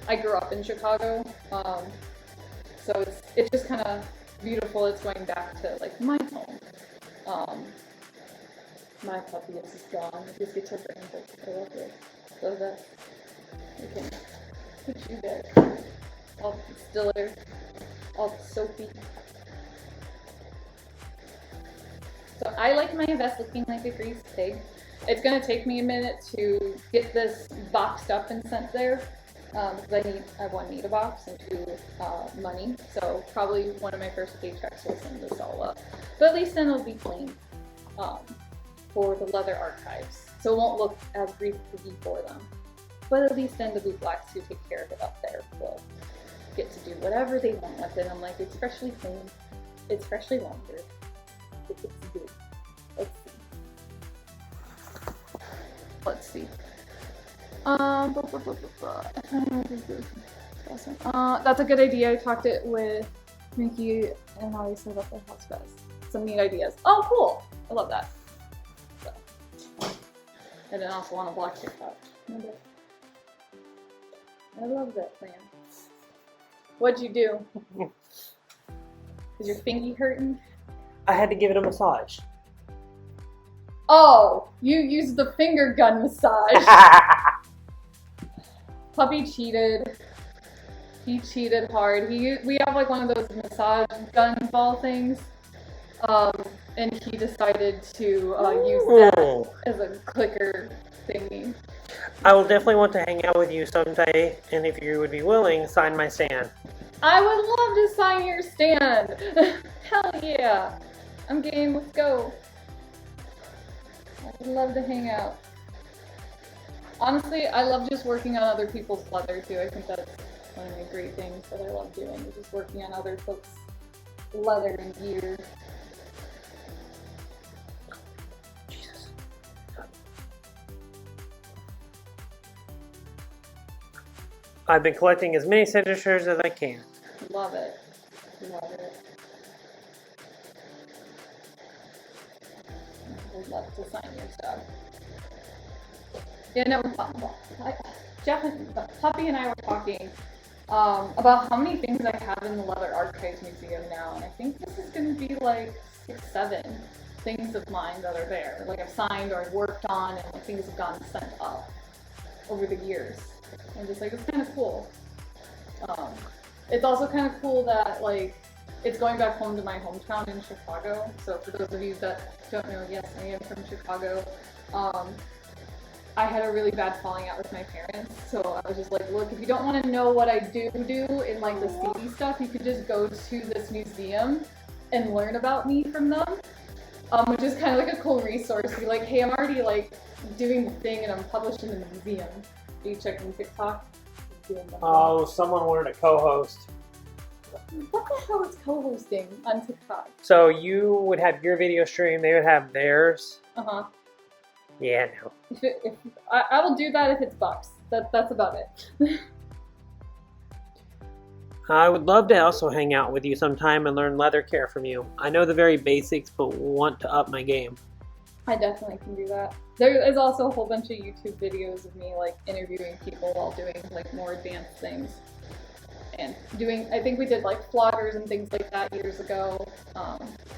[SPEAKER 2] I grew up in Chicago, so it's just kind of beautiful. It's going back to like my home. My puppy is just gone. I just get to bring it. I love it. So that we can put you there. All stiller, all soapy. So I like my vest looking like a greased pig. It's gonna take me a minute to get this boxed up and sent there. Because I one, need a box, and two, money. So probably one of my first paychecks will send this all up. But at least then it'll be clean for the leather archives. So it won't look as greasy for them. But at least then the bootblacks who take care of it up there will get to do whatever they want with it. I'm like, it's freshly clean, it's freshly laundered, it's good. Let's see. That's a good idea. I talked it with Mickey and how he set up the house best. Some neat ideas. Oh, cool! I love that. So. And then also want a black TikTok. I love that plan. What'd you do? Is your fingy hurting?
[SPEAKER 1] I had to give it a massage.
[SPEAKER 2] Oh, you used the finger gun massage. Puppy cheated. He cheated hard. We have like one of those massage gun ball things, and he decided to use that as a clicker thingy.
[SPEAKER 1] I will definitely want to hang out with you someday, and if you would be willing, sign my stand.
[SPEAKER 2] I would love to sign your stand. Hell yeah. I'm game, let's go. I would love to hang out. Honestly, I love just working on other people's leather too. I think that's one of the great things that I love doing, is just working on other folks' leather and gear.
[SPEAKER 1] Jesus. I've been collecting as many signatures as I can.
[SPEAKER 2] Love it. Love it. I would love to sign your stuff. Yeah, no, Jeff and Puppy and I were talking about how many things I have in the Leather Archives Museum now, and I think this is going to be like 6, 7 things of mine that are there. Like I've signed or I've worked on, and like things have gotten sent up over the years. And just like, it's kind of cool. It's also kind of cool that like it's going back home to my hometown in Chicago. So for those of you that don't know, yes, I am from Chicago. I had a really bad falling out with my parents, so I was just like, look, if you don't want to know what I do in like the seedy stuff, you could just go to this museum and learn about me from them, which is kind of like a cool resource. Be like, hey, I'm already like doing the thing and I'm published in the museum. Are you checking TikTok?
[SPEAKER 1] Oh, someone wanted to co-host.
[SPEAKER 2] What the hell is co-hosting on TikTok?
[SPEAKER 1] So you would have your video stream, they would have theirs.
[SPEAKER 2] Uh-huh.
[SPEAKER 1] Yeah, no.
[SPEAKER 2] I will do that if it's bucks. That's about it.
[SPEAKER 1] I would love to also hang out with you sometime and learn leather care from you. I know the very basics, but want to up my game.
[SPEAKER 2] I definitely can do that. There is also a whole bunch of YouTube videos of me like interviewing people while doing like more advanced things. And doing, I think we did like vloggers and things like that years ago.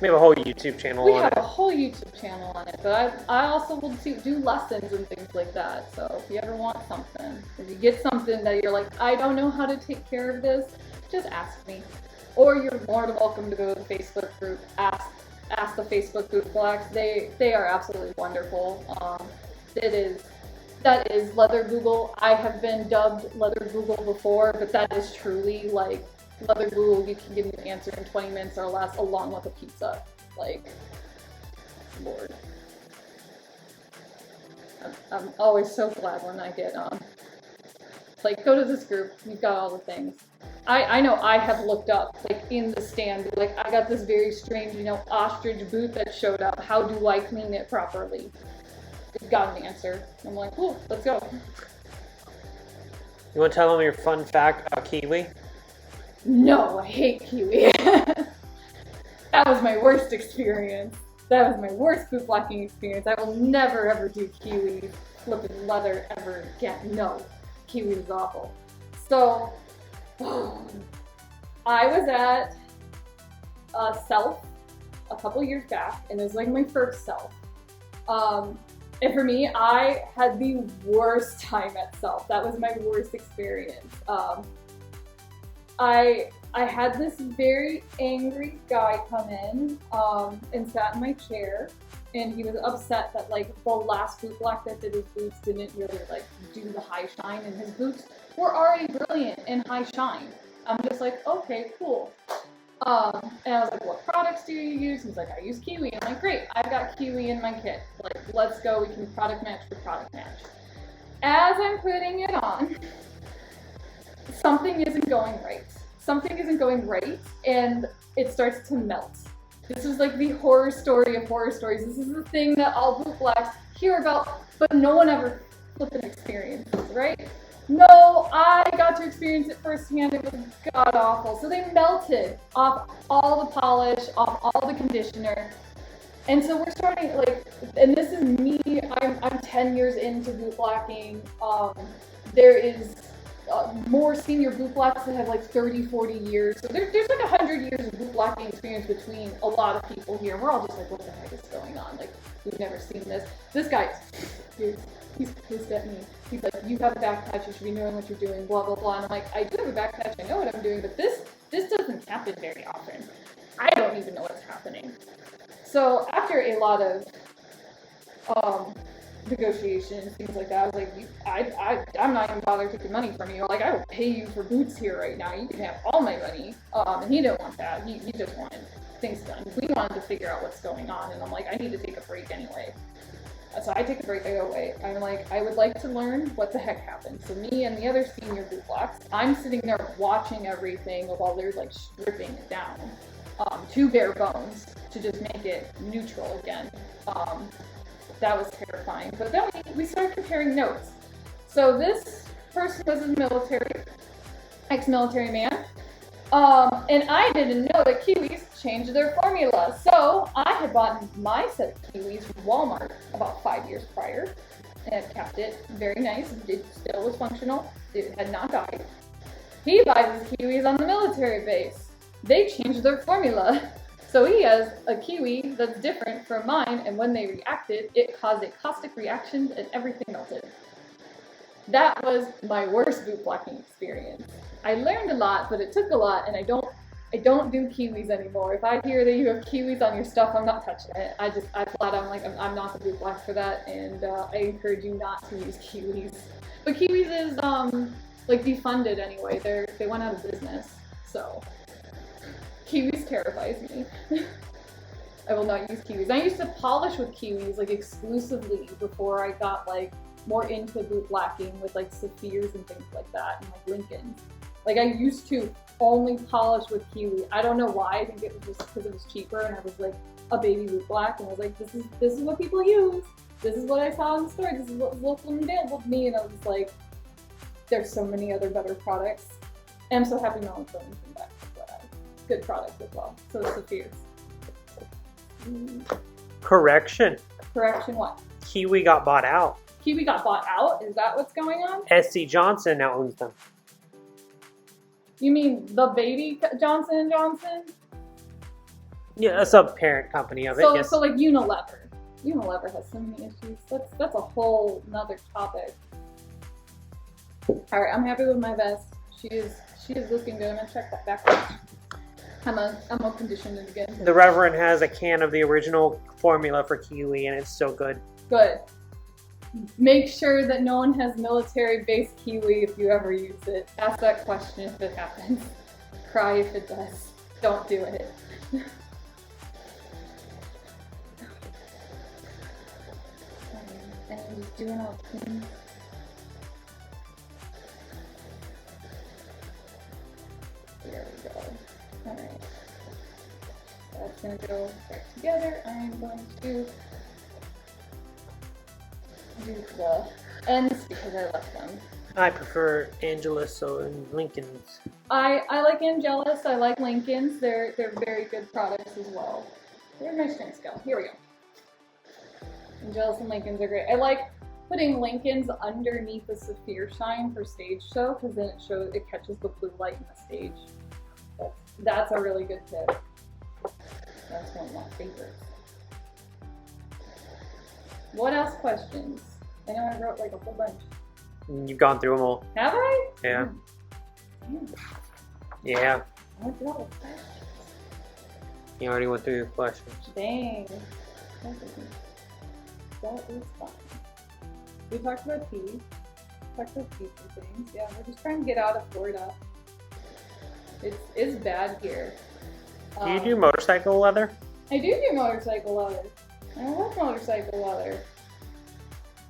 [SPEAKER 1] We have a whole YouTube channel
[SPEAKER 2] We
[SPEAKER 1] on
[SPEAKER 2] have
[SPEAKER 1] it.
[SPEAKER 2] a whole YouTube channel on it, but I also will do lessons and things like that. So if you ever want something, if you get something that you're like, I don't know how to take care of this, just ask me. Or you're more than welcome to go to the Facebook group, ask the Facebook Bootblacks. They are absolutely wonderful. That is Leather Google. I have been dubbed Leather Google before, but that is truly like Leather Google. You can give me an answer in 20 minutes or less, along with a pizza. Like, Lord. I'm always so glad when I get like, go to this group. You've got all the things. I know I have looked up, like, in the stand, like, I got this very strange, ostrich boot that showed up. How do I clean it properly? It got an answer. I'm like, cool, let's go.
[SPEAKER 1] You want to tell them your fun fact about kiwi?
[SPEAKER 2] No, I hate kiwi. That was my worst experience. That was my worst bootblacking experience. I will never ever do kiwi flipping leather ever again. No, kiwi is awful. So, I was at Self a couple years back, and it was like my first Self. And for me, I had the worst time at Self. That was my worst experience. I had this very angry guy come in and sat in my chair, and he was upset that like the last bootblack that did his boots didn't really like do the high shine, and his boots were already brilliant in high shine. I'm just like, okay, cool. And I was like, what products do you use? He's like, I use kiwi. I'm like, great, I've got kiwi in my kit. Like, let's go, we can product match for product match. As I'm putting it on, something isn't going right. Something isn't going right, and it starts to melt. This is like the horror story of horror stories. This is the thing that all bootblacks hear about, but no one ever flipping experiences, right? No, I got to experience it firsthand. It was god awful. So they melted off all the polish, off all the conditioner. And so we're starting like, and this is me, I'm 10 years into bootblacking. There is more senior bootblacks that have like 30, 40 years. So there's like 100 years of bootblacking experience between a lot of people here. And we're all just like, what the heck is going on? Like, we've never seen this. This guy, dude, he's pissed at me. He's like, you have a back patch, you should be knowing what you're doing, blah, blah, blah. And I'm like, I do have a back patch, I know what I'm doing, but this doesn't happen very often. I don't even know what's happening. So after a lot of negotiations, things like that, I was like, I'm not even bothering taking money from you. Like, I will pay you for boots here right now. You can have all my money. And he didn't want that. He just wanted things done. We wanted to figure out what's going on, and I'm like, I need to take a break anyway. So I take a break, I go away. I'm like, I would like to learn what the heck happened. So me and the other senior bootblacks, I'm sitting there watching everything while they're like stripping it down to bare bones to just make it neutral again. That was terrifying. But then we started comparing notes. So this person was a military, ex-military man. And I didn't know that kiwis changed their formula. So I had bought my set of kiwis from Walmart about 5 years prior and had kept it very nice. It still was functional. It had not died. He buys his kiwis on the military base. They changed their formula. So he has a kiwi that's different from mine, and when they reacted, it caused a caustic reaction and everything melted. That was my worst bootblacking experience. I learned a lot, but it took a lot, and I don't do kiwis anymore. If I hear that you have kiwis on your stuff, I'm not touching it. I flat out, I'm not the bootblack for that, and I encourage you not to use kiwis. But kiwis is like defunded anyway. They went out of business, so kiwis terrifies me. I will not use kiwis. I used to polish with kiwis like exclusively before I got like more into bootblacking with like Saphirs and things like that, and like Lincolns. Like, I used to only polish with kiwi. I don't know why. I think it was just because it was cheaper, and I was like a baby bootblack, and I was like, this is what people use. This is what I saw in the store. This is what was local and available to me, and I was just like, there's so many other better products. And I'm so happy no one's throwing anything back. Good product as well. So it's Saphirs.
[SPEAKER 1] Correction.
[SPEAKER 2] Correction, what?
[SPEAKER 1] Kiwi got bought out.
[SPEAKER 2] Kiwi got bought out? Is that what's going on?
[SPEAKER 1] SC Johnson now owns them.
[SPEAKER 2] You mean the baby Johnson & Johnson?
[SPEAKER 1] Yeah, a sub-parent company of it,
[SPEAKER 2] So,
[SPEAKER 1] yes.
[SPEAKER 2] so like Unilever. Unilever has so many issues. That's a whole nother topic. Alright, I'm happy with my vest. She is looking good. I'm gonna check that backwards. I'm gonna condition it again.
[SPEAKER 1] The Reverend has a can of the original formula for Kiwi, and it's so good.
[SPEAKER 2] Good. Make sure that no one has military-based Kiwi if you ever use it. Ask that question if it happens. Cry if it does. Don't do it. And I'm just doing all clean. There we go. Alright. That's gonna go back together. I'm going to do the ends because I left them.
[SPEAKER 1] I prefer Angelus and Lincoln's.
[SPEAKER 2] I like Angelus, I like Lincoln's. They're very good products as well. Where'd my strengths go? Here we go. Angelus and Lincoln's are great. I like putting Lincoln's underneath the Saphir Shine for stage show because then it catches the blue light in the stage. That's a really good tip. That's one of my favorites. What else questions? I know I wrote like a whole bunch.
[SPEAKER 1] You've gone through them all.
[SPEAKER 2] Have I?
[SPEAKER 1] Yeah.
[SPEAKER 2] Damn.
[SPEAKER 1] Yeah.
[SPEAKER 2] I went through all the questions.
[SPEAKER 1] You already went through your questions.
[SPEAKER 2] Dang. That is fine. We talked about tea. Talked about tea for things. Yeah, we're just trying to get out of Florida. It's bad here.
[SPEAKER 1] Do you do motorcycle leather?
[SPEAKER 2] I do motorcycle leather. I love motorcycle leather.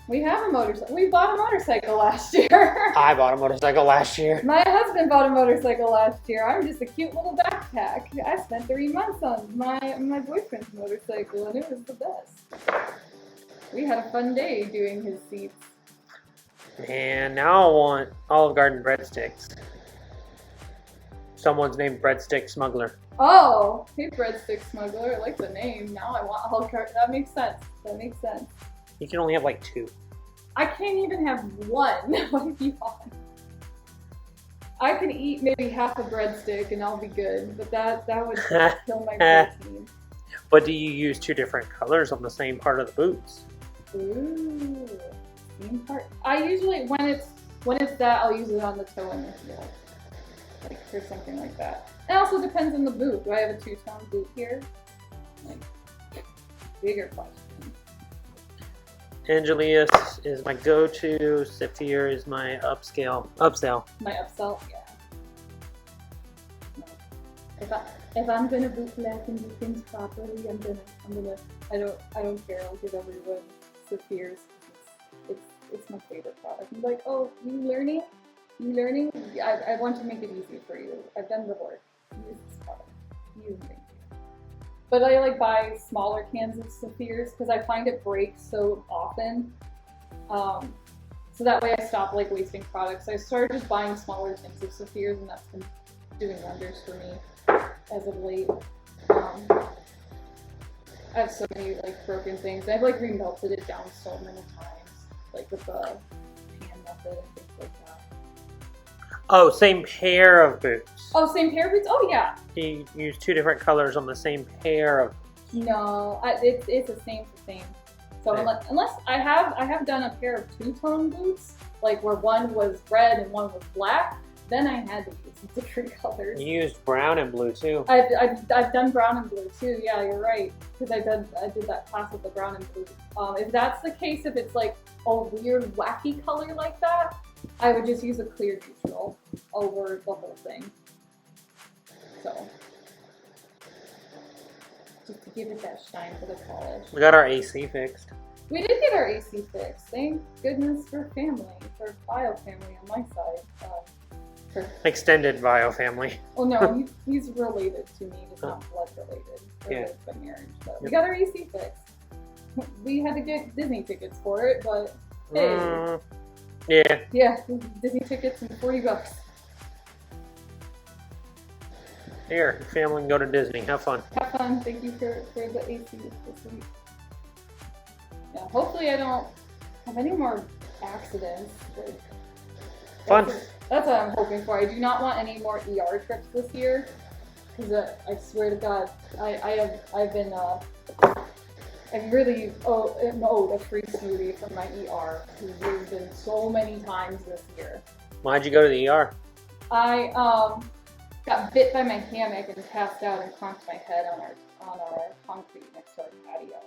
[SPEAKER 2] We have a motorcycle. We bought a motorcycle last year.
[SPEAKER 1] I bought a motorcycle last year.
[SPEAKER 2] My husband bought a motorcycle last year. I'm just a cute little backpack. I spent 3 months on my boyfriend's motorcycle and it was the best. We had a fun day doing his seats.
[SPEAKER 1] And now I want Olive Garden breadsticks. Someone's named Breadstick Smuggler.
[SPEAKER 2] Oh, hey breadstick smuggler. I like the name. Now I want Olive Garden. That makes sense. That makes sense.
[SPEAKER 1] You can only have like 2.
[SPEAKER 2] I can't even have one. What do you want? I could eat maybe half a breadstick and I'll be good, but that would kill my protein.
[SPEAKER 1] But do you use 2 different colors on the same part of the boots?
[SPEAKER 2] Ooh, same part. I usually when it's that I'll use it on the toe and the heel, like for something like that. It also depends on the boot. Do I have a 2-tone boot here? Like bigger question.
[SPEAKER 1] Angelius is my go-to. Saphir is my upsell.
[SPEAKER 2] My upsell, yeah. No. If I'm gonna bootblack and do things properly, I'm gonna. I don't care. I'll give everyone Saphir's. It's my favorite product. I'm like, oh, you learning? I want to make it easy for you. I've done the work. Use this product. Use it. But I like buy smaller cans of Saphirs because I find it breaks so often. So that way I stop like wasting products. I started just buying smaller tins of Saphirs and that's been doing wonders for me as of late. I have so many like broken things. I've like remelted it down so many times, like with the pan method and things like that.
[SPEAKER 1] Oh, same pair of boots.
[SPEAKER 2] Oh, same pair of boots? Oh yeah.
[SPEAKER 1] You use 2 different colors on the same pair of.
[SPEAKER 2] No, it's the same. So
[SPEAKER 1] Yeah.
[SPEAKER 2] unless I have done a pair of 2-tone boots, like where one was red and one was black, then I had to use different colors.
[SPEAKER 1] You used brown and blue too.
[SPEAKER 2] I've done brown and blue too. Yeah, you're right. Because I did that class with the brown and blue. If that's the case, if it's like a weird wacky color like that, I would just use a clear neutral over the whole thing. So just to give it that shine for the polish.
[SPEAKER 1] We got our AC fixed.
[SPEAKER 2] We did get our AC fixed. Thank goodness for family, for bio family on my side.
[SPEAKER 1] Extended bio family.
[SPEAKER 2] Well, no, he's related to me, just not blood related. Related by marriage. But we got our AC fixed. We had to get Disney tickets for it, but hey.
[SPEAKER 1] Yeah.
[SPEAKER 2] Yeah, Disney tickets and $40.
[SPEAKER 1] Here, your family can go to Disney. Have fun.
[SPEAKER 2] Have fun. Thank you for the AC this week. Yeah, hopefully I don't have any more accidents. Like,
[SPEAKER 1] Fun.
[SPEAKER 2] That's what I'm hoping for. I do not want any more ER trips this year. Because I swear to God, I've really am owed a free smoothie from my ER. Because there's been so many times this year.
[SPEAKER 1] Why'd you go to the ER?
[SPEAKER 2] I got bit by my hammock and passed out and conked my head on our concrete next to our patio.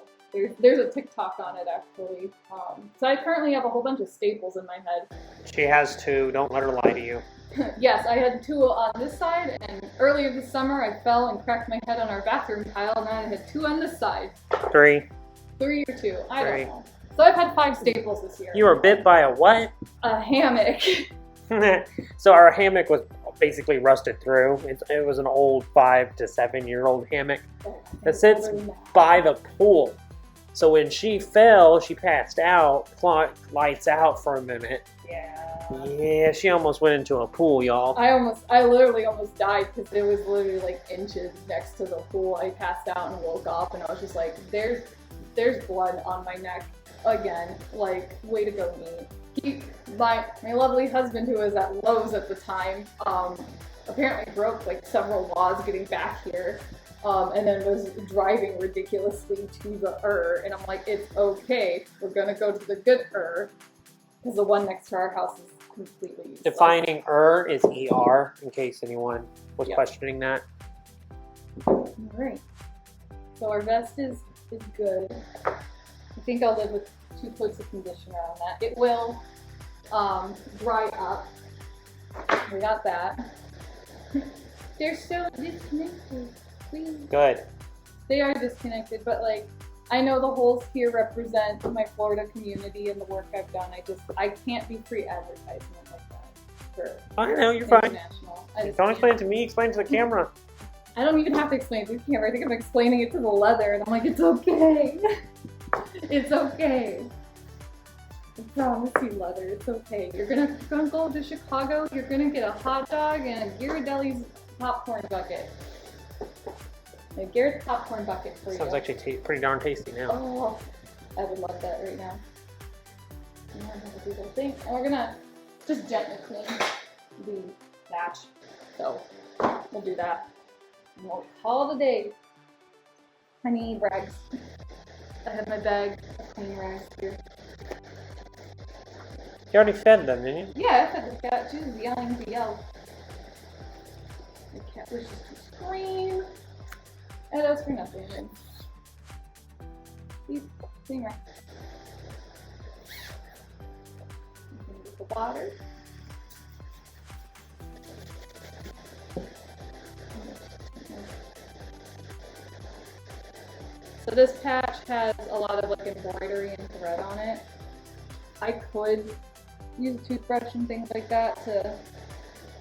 [SPEAKER 2] There's a TikTok on it actually. So I currently have a whole bunch of staples in my head.
[SPEAKER 1] She has two. Don't let her lie to you.
[SPEAKER 2] Yes, I had two on this side, and earlier this summer I fell and cracked my head on our bathroom tile, and then I had two on this side.
[SPEAKER 1] Three.
[SPEAKER 2] 3 or 2, I don't know. So I've had 5 staples this year.
[SPEAKER 1] You were bit by a what?
[SPEAKER 2] A hammock.
[SPEAKER 1] So our hammock was basically rusted through. It was an old 5 to 7 year old hammock that sits by the pool. So when she fell, she passed out, lights out for a minute. Yeah, she almost went into a pool, y'all.
[SPEAKER 2] I literally almost died because there was literally like inches next to the pool. I passed out and woke up and I was just like, there's blood on my neck again. Like, way to go me. My lovely husband, who was at Lowe's at the time, apparently broke like several laws getting back here. And then was driving ridiculously to the and I'm like, it's okay, we're gonna go to the good because the one next to our house is completely useless.
[SPEAKER 1] Defining is ER, in case anyone was questioning that.
[SPEAKER 2] Alright, so our vest is good. I think I'll live with 2 coats of conditioner on that. It will dry up. We got that. They're still disconnected. Please.
[SPEAKER 1] Good.
[SPEAKER 2] They are disconnected, but like, I know the holes here represent my Florida community and the work I've done. I can't be free advertisement like that.
[SPEAKER 1] I know, you're fine. Don't explain it to me, explain it to the camera.
[SPEAKER 2] I don't even have to explain it to the camera. I think I'm explaining it to the leather, and I'm like, it's okay. It's okay. I promise you, leather, it's okay. You're gonna go to Chicago, you're gonna get a hot dog and a Ghirardelli's popcorn bucket. A Garrett's popcorn bucket for you.
[SPEAKER 1] Sounds actually pretty darn tasty now.
[SPEAKER 2] Oh, I would love that right now. And we're gonna do the thing, and we're gonna just gently clean the batch. So we'll do that. And we'll call it a day. I need rags. I have my bag of clean rags here.
[SPEAKER 1] You already fed them, didn't you?
[SPEAKER 2] Yeah, I fed the cat. She was yelling to yell. The cat wishes to scream. And that's for nothing. Please, clean rags. Get the water. So this patch has a lot of like embroidery and thread on it. I could use a toothbrush and things like that to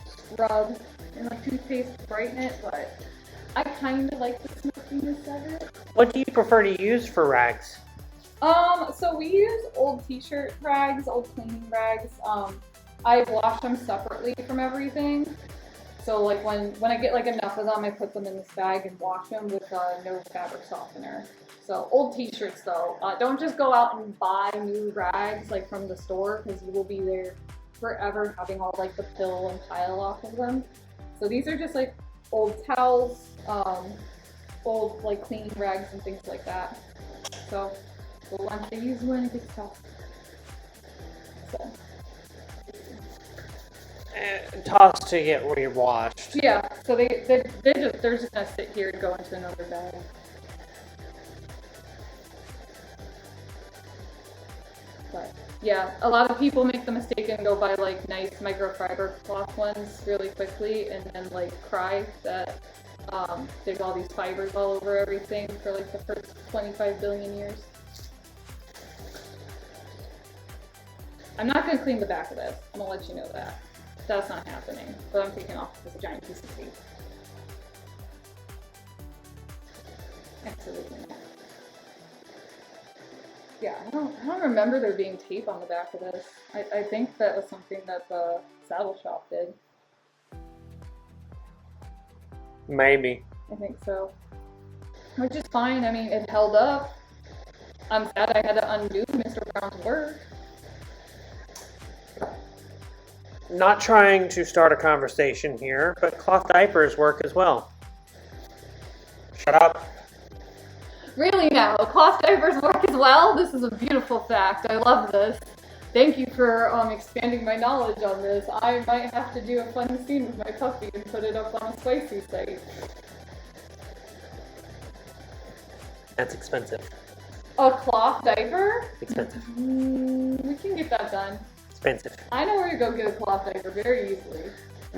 [SPEAKER 2] scrub and like toothpaste to brighten it, but I kind of like the smokiness of it.
[SPEAKER 1] What do you prefer to use for rags?
[SPEAKER 2] So we use old t-shirt rags, old cleaning rags. I wash them separately from everything. So like when I get like enough of them, I put them in this bag and wash them with no fabric softener. So old t-shirts though, don't just go out and buy new rags like from the store because you will be there forever having all like the pill and pile off of them. So these are just like old towels, old like cleaning rags and things like that. So the ones I use when it gets tough. So.
[SPEAKER 1] Toss to get re-washed.
[SPEAKER 2] Yeah, so they're just gonna sit here and go into another bag. But yeah, a lot of people make the mistake and go buy like nice microfiber cloth ones really quickly and then like cry that there's all these fibers all over everything for like the first 25 billion years. I'm not gonna clean the back of this. I'm gonna let you know that. That's not happening, but I'm taking off this giant piece of tape. Absolutely not. Yeah, I don't remember there being tape on the back of this. I think that was something that the saddle shop did.
[SPEAKER 1] Maybe.
[SPEAKER 2] I think so. Which is fine. I mean, it held up. I'm sad I had to undo Mr. Brown's work.
[SPEAKER 1] Not trying to start a conversation here, but cloth diapers work as well. Shut up.
[SPEAKER 2] Really now, cloth diapers work as well? This is a beautiful fact. I love this. Thank you for expanding my knowledge on this. I might have to do a fun scene with my puppy and put it up on a spicy site.
[SPEAKER 1] That's expensive.
[SPEAKER 2] A cloth diaper?
[SPEAKER 1] Expensive.
[SPEAKER 2] We can get that done.
[SPEAKER 1] Expensive.
[SPEAKER 2] I know where to go get a cloth diaper very easily.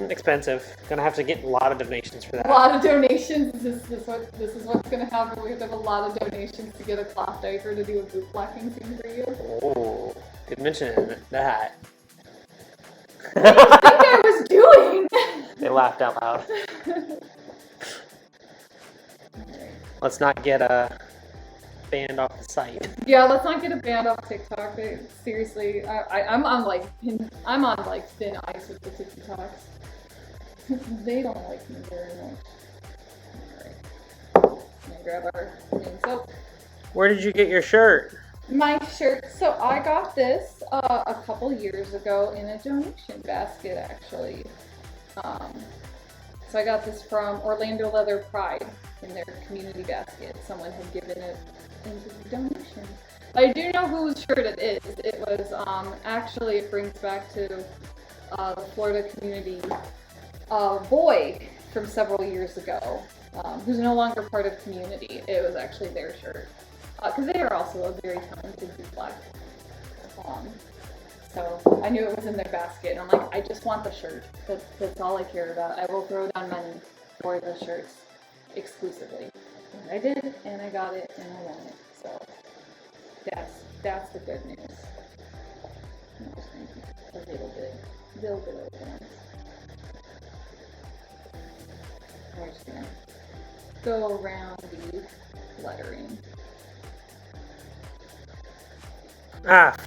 [SPEAKER 1] Expensive. Gonna have to get a lot of donations for that.
[SPEAKER 2] A lot of donations. This is what's gonna happen. We have to have a lot of donations to get a cloth diaper to do a bootblacking scene for you.
[SPEAKER 1] Oh, good mention that.
[SPEAKER 2] What do you think I was doing?
[SPEAKER 1] They laughed out loud. Let's not get banned off the site.
[SPEAKER 2] Yeah, let's not get a banned off TikTok. Seriously, I'm on like thin ice with the TikToks. They don't like me very much. Alright. I'm gonna grab our main soap.
[SPEAKER 1] Where did you get your shirt?
[SPEAKER 2] My shirt. So I got this a couple years ago in a donation basket, actually. So I got this from Orlando Leather Pride in their community basket. Someone had given it into the donation. I do know whose shirt it is. It was actually, it brings back to the Florida Community boy from several years ago, who's no longer part of community. It was actually their shirt. Because they are also a very talented bootblack. So I knew it was in their basket, and I'm like, I just want the shirt. That's all I care about. I will throw down money for the shirts exclusively. And I did, and I got it, and I won it. So that's the good news. I'm just going to keep a little bit of one. We're just going to go around the lettering.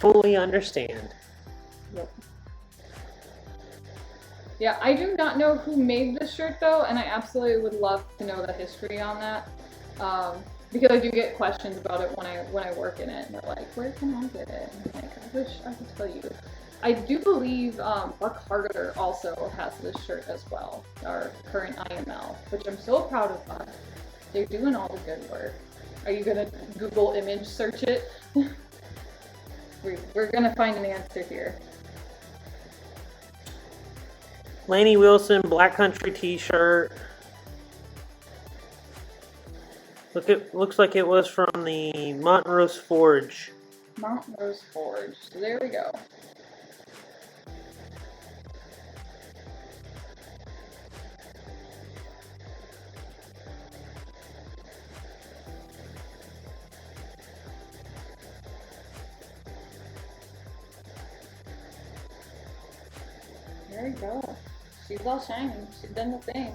[SPEAKER 1] Fully understand.
[SPEAKER 2] Yep. Yeah, I do not know who made this shirt though, and I absolutely would love to know the history on that. Because I do get questions about it when I work in it, and they're like, where can I get it? And I'm like, I wish I could tell you. I do believe Buck Harder also has this shirt as well, our current IML, which I'm so proud of Buck. They're doing all the good work. Are you gonna Google image search it? We're gonna find an answer here.
[SPEAKER 1] Laney Wilson, Black Country t-shirt. Looks like it was from the Montrose Forge.
[SPEAKER 2] Montrose Forge. So there we go. There we go. She's all shiny. She's done the thing.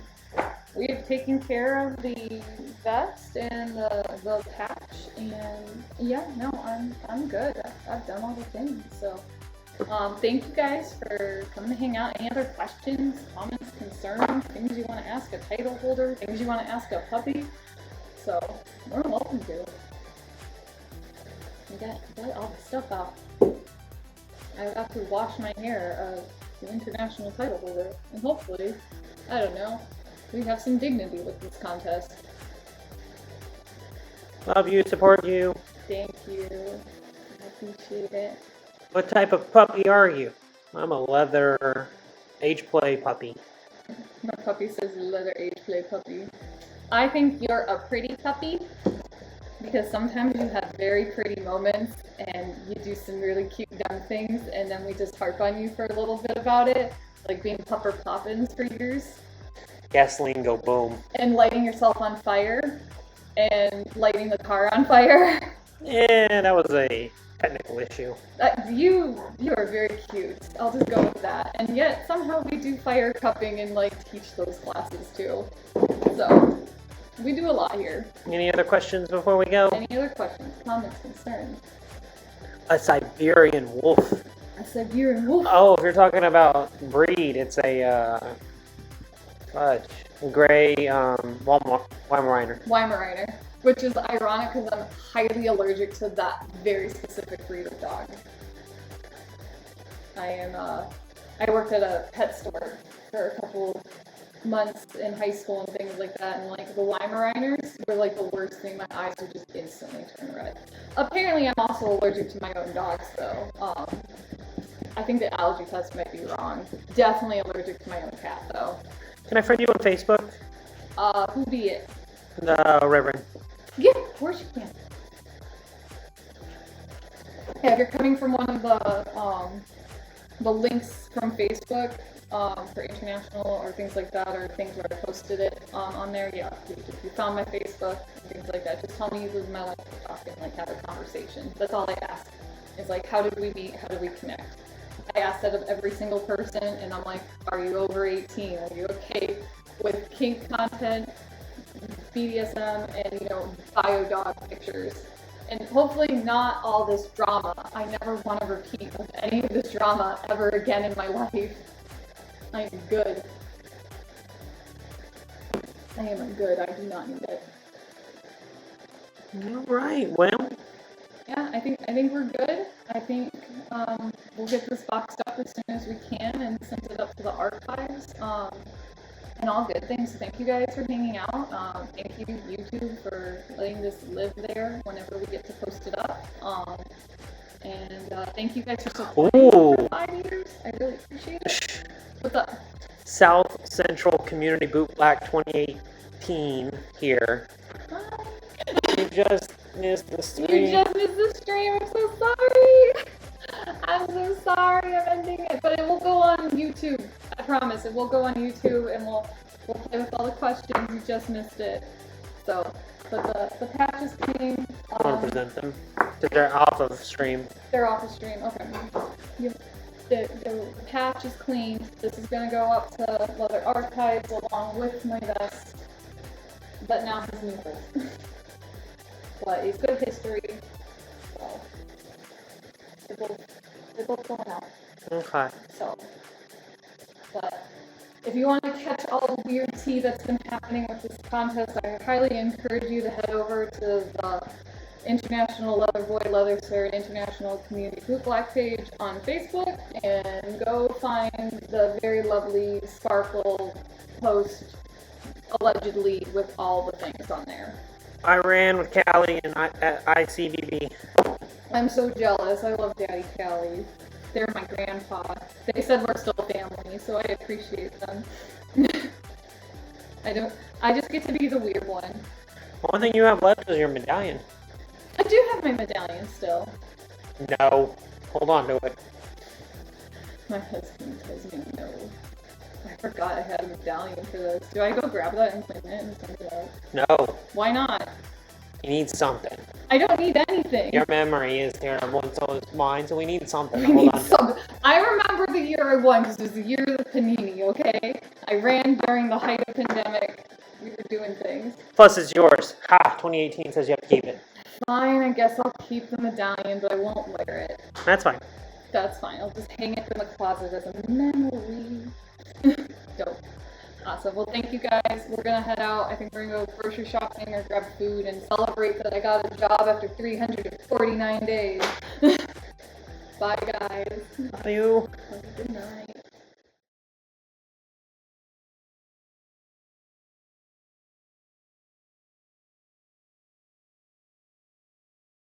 [SPEAKER 2] We have taken care of the vest and the patch, and yeah, no, I'm good. I've done all the things. So, thank you guys for coming to hang out. Any other questions, comments, concerns, things you want to ask a title holder, things you want to ask a puppy? So, we're welcome to. I got all the stuff out. I got to wash my hair of the international title holder, and hopefully, I don't know, we have some dignity with this contest.
[SPEAKER 1] Love you, support you.
[SPEAKER 2] Thank you. I appreciate it.
[SPEAKER 1] What type of puppy are you? I'm a leather age play puppy.
[SPEAKER 2] My puppy says leather age play puppy. I think you're a pretty puppy because sometimes you have very pretty moments and you do some really cute dumb things, and then we just harp on you for a little bit about it, like being Pupper Poppins for years.
[SPEAKER 1] Gasoline go boom.
[SPEAKER 2] And lighting yourself on fire and lighting the car on fire.
[SPEAKER 1] Yeah, that was a technical issue.
[SPEAKER 2] You are very cute. I'll just go with that. And yet somehow we do fire cupping and like teach those classes too. So we do a lot here.
[SPEAKER 1] Any other questions before we go?
[SPEAKER 2] Any other questions, comments, concerns?
[SPEAKER 1] A Siberian wolf.
[SPEAKER 2] A Siberian wolf.
[SPEAKER 1] Oh, if you're talking about breed, it's a gray Weimaraner.
[SPEAKER 2] Weimaraner. Which is ironic because I'm highly allergic to that very specific breed of dog. I worked at a pet store for a couple months in high school and things like that, and like the Weimaraners were like the worst thing. My eyes would just instantly turn red. Apparently, I'm also allergic to my own dogs, though. I think the allergy test might be wrong. Definitely allergic to my own cat, though.
[SPEAKER 1] Can I friend you on Facebook?
[SPEAKER 2] Who be it?
[SPEAKER 1] Reverend.
[SPEAKER 2] Yeah, of course you can. Yeah, if you're coming from one of the links from Facebook for international or things like that, or things where I posted it on there, yeah, if you found my Facebook and things like that, just tell me you live my life to talk and like have a conversation. That's all I ask. It's like, how did we meet? How did we connect? I ask that of every single person, and I'm like, are you over 18? Are you okay with kink content, BDSM, and, you know, bio dog pictures? And hopefully not all this drama. I never want to repeat of any of this drama ever again in my life. I am good. I am good. I do not need it.
[SPEAKER 1] All right. Well.
[SPEAKER 2] Yeah, I think we're good. I think we'll get this boxed up as soon as we can and send it up to the archives. And all good things. So thank you guys for hanging out. Thank you, YouTube, for letting this live there whenever we get to post it up. And thank you guys for supporting for 5 years. I really appreciate it. What's up?
[SPEAKER 1] South Central Community Bootblack 2018 here.
[SPEAKER 2] Hi.
[SPEAKER 1] You just missed the stream.
[SPEAKER 2] You just missed the stream. I'm so sorry. I'm so sorry. I'm ending it, but it will go on YouTube. I promise. It will go on YouTube, and we'll play with all the questions. You just missed it. So, but the patch is clean.
[SPEAKER 1] I want to present them because they're off of stream.
[SPEAKER 2] They're off the stream. Okay. The patch is clean. This is gonna go up to Leather Archives along with my vest. But now he's new. But it's good history. So they're both going out.
[SPEAKER 1] Okay.
[SPEAKER 2] So, but if you want to catch all the weird tea that's been happening with this contest, I highly encourage you to head over to the International Leather Boy Leather Sir International Community Bootblack page on Facebook and go find the very lovely sparkle post allegedly with all the things on there.
[SPEAKER 1] I ran with Callie and at ICBB.
[SPEAKER 2] I'm so jealous. I love Daddy Callie. They're my grandpa. They said we're still family, so I appreciate them. I just get to be the weird one.
[SPEAKER 1] One thing you have left is your medallion.
[SPEAKER 2] I do have my medallion still.
[SPEAKER 1] No. Hold on to it.
[SPEAKER 2] My husband tells me no. I forgot I had a medallion for this. Do I go grab that and clean it and send it out?
[SPEAKER 1] No.
[SPEAKER 2] Why not?
[SPEAKER 1] You need something.
[SPEAKER 2] I don't need anything.
[SPEAKER 1] Your memory is terrible and so is mine, so we need something.
[SPEAKER 2] We
[SPEAKER 1] Hold
[SPEAKER 2] need
[SPEAKER 1] on.
[SPEAKER 2] something. I remember the year I won because it was the year of the panini, okay? I ran during the height of pandemic. We were doing things.
[SPEAKER 1] Plus, it's yours. Ha! 2018 says you have to keep it.
[SPEAKER 2] Fine, I guess I'll keep the medallion, but I won't wear it.
[SPEAKER 1] That's fine.
[SPEAKER 2] That's fine. I'll just hang it in the closet as a memory. Dope. Awesome. Well, thank you guys. We're going to head out. I think we're going to go grocery shopping or grab food and celebrate that I got a job after 349 days. Bye, guys.
[SPEAKER 1] Bye, you.
[SPEAKER 2] Have a good night.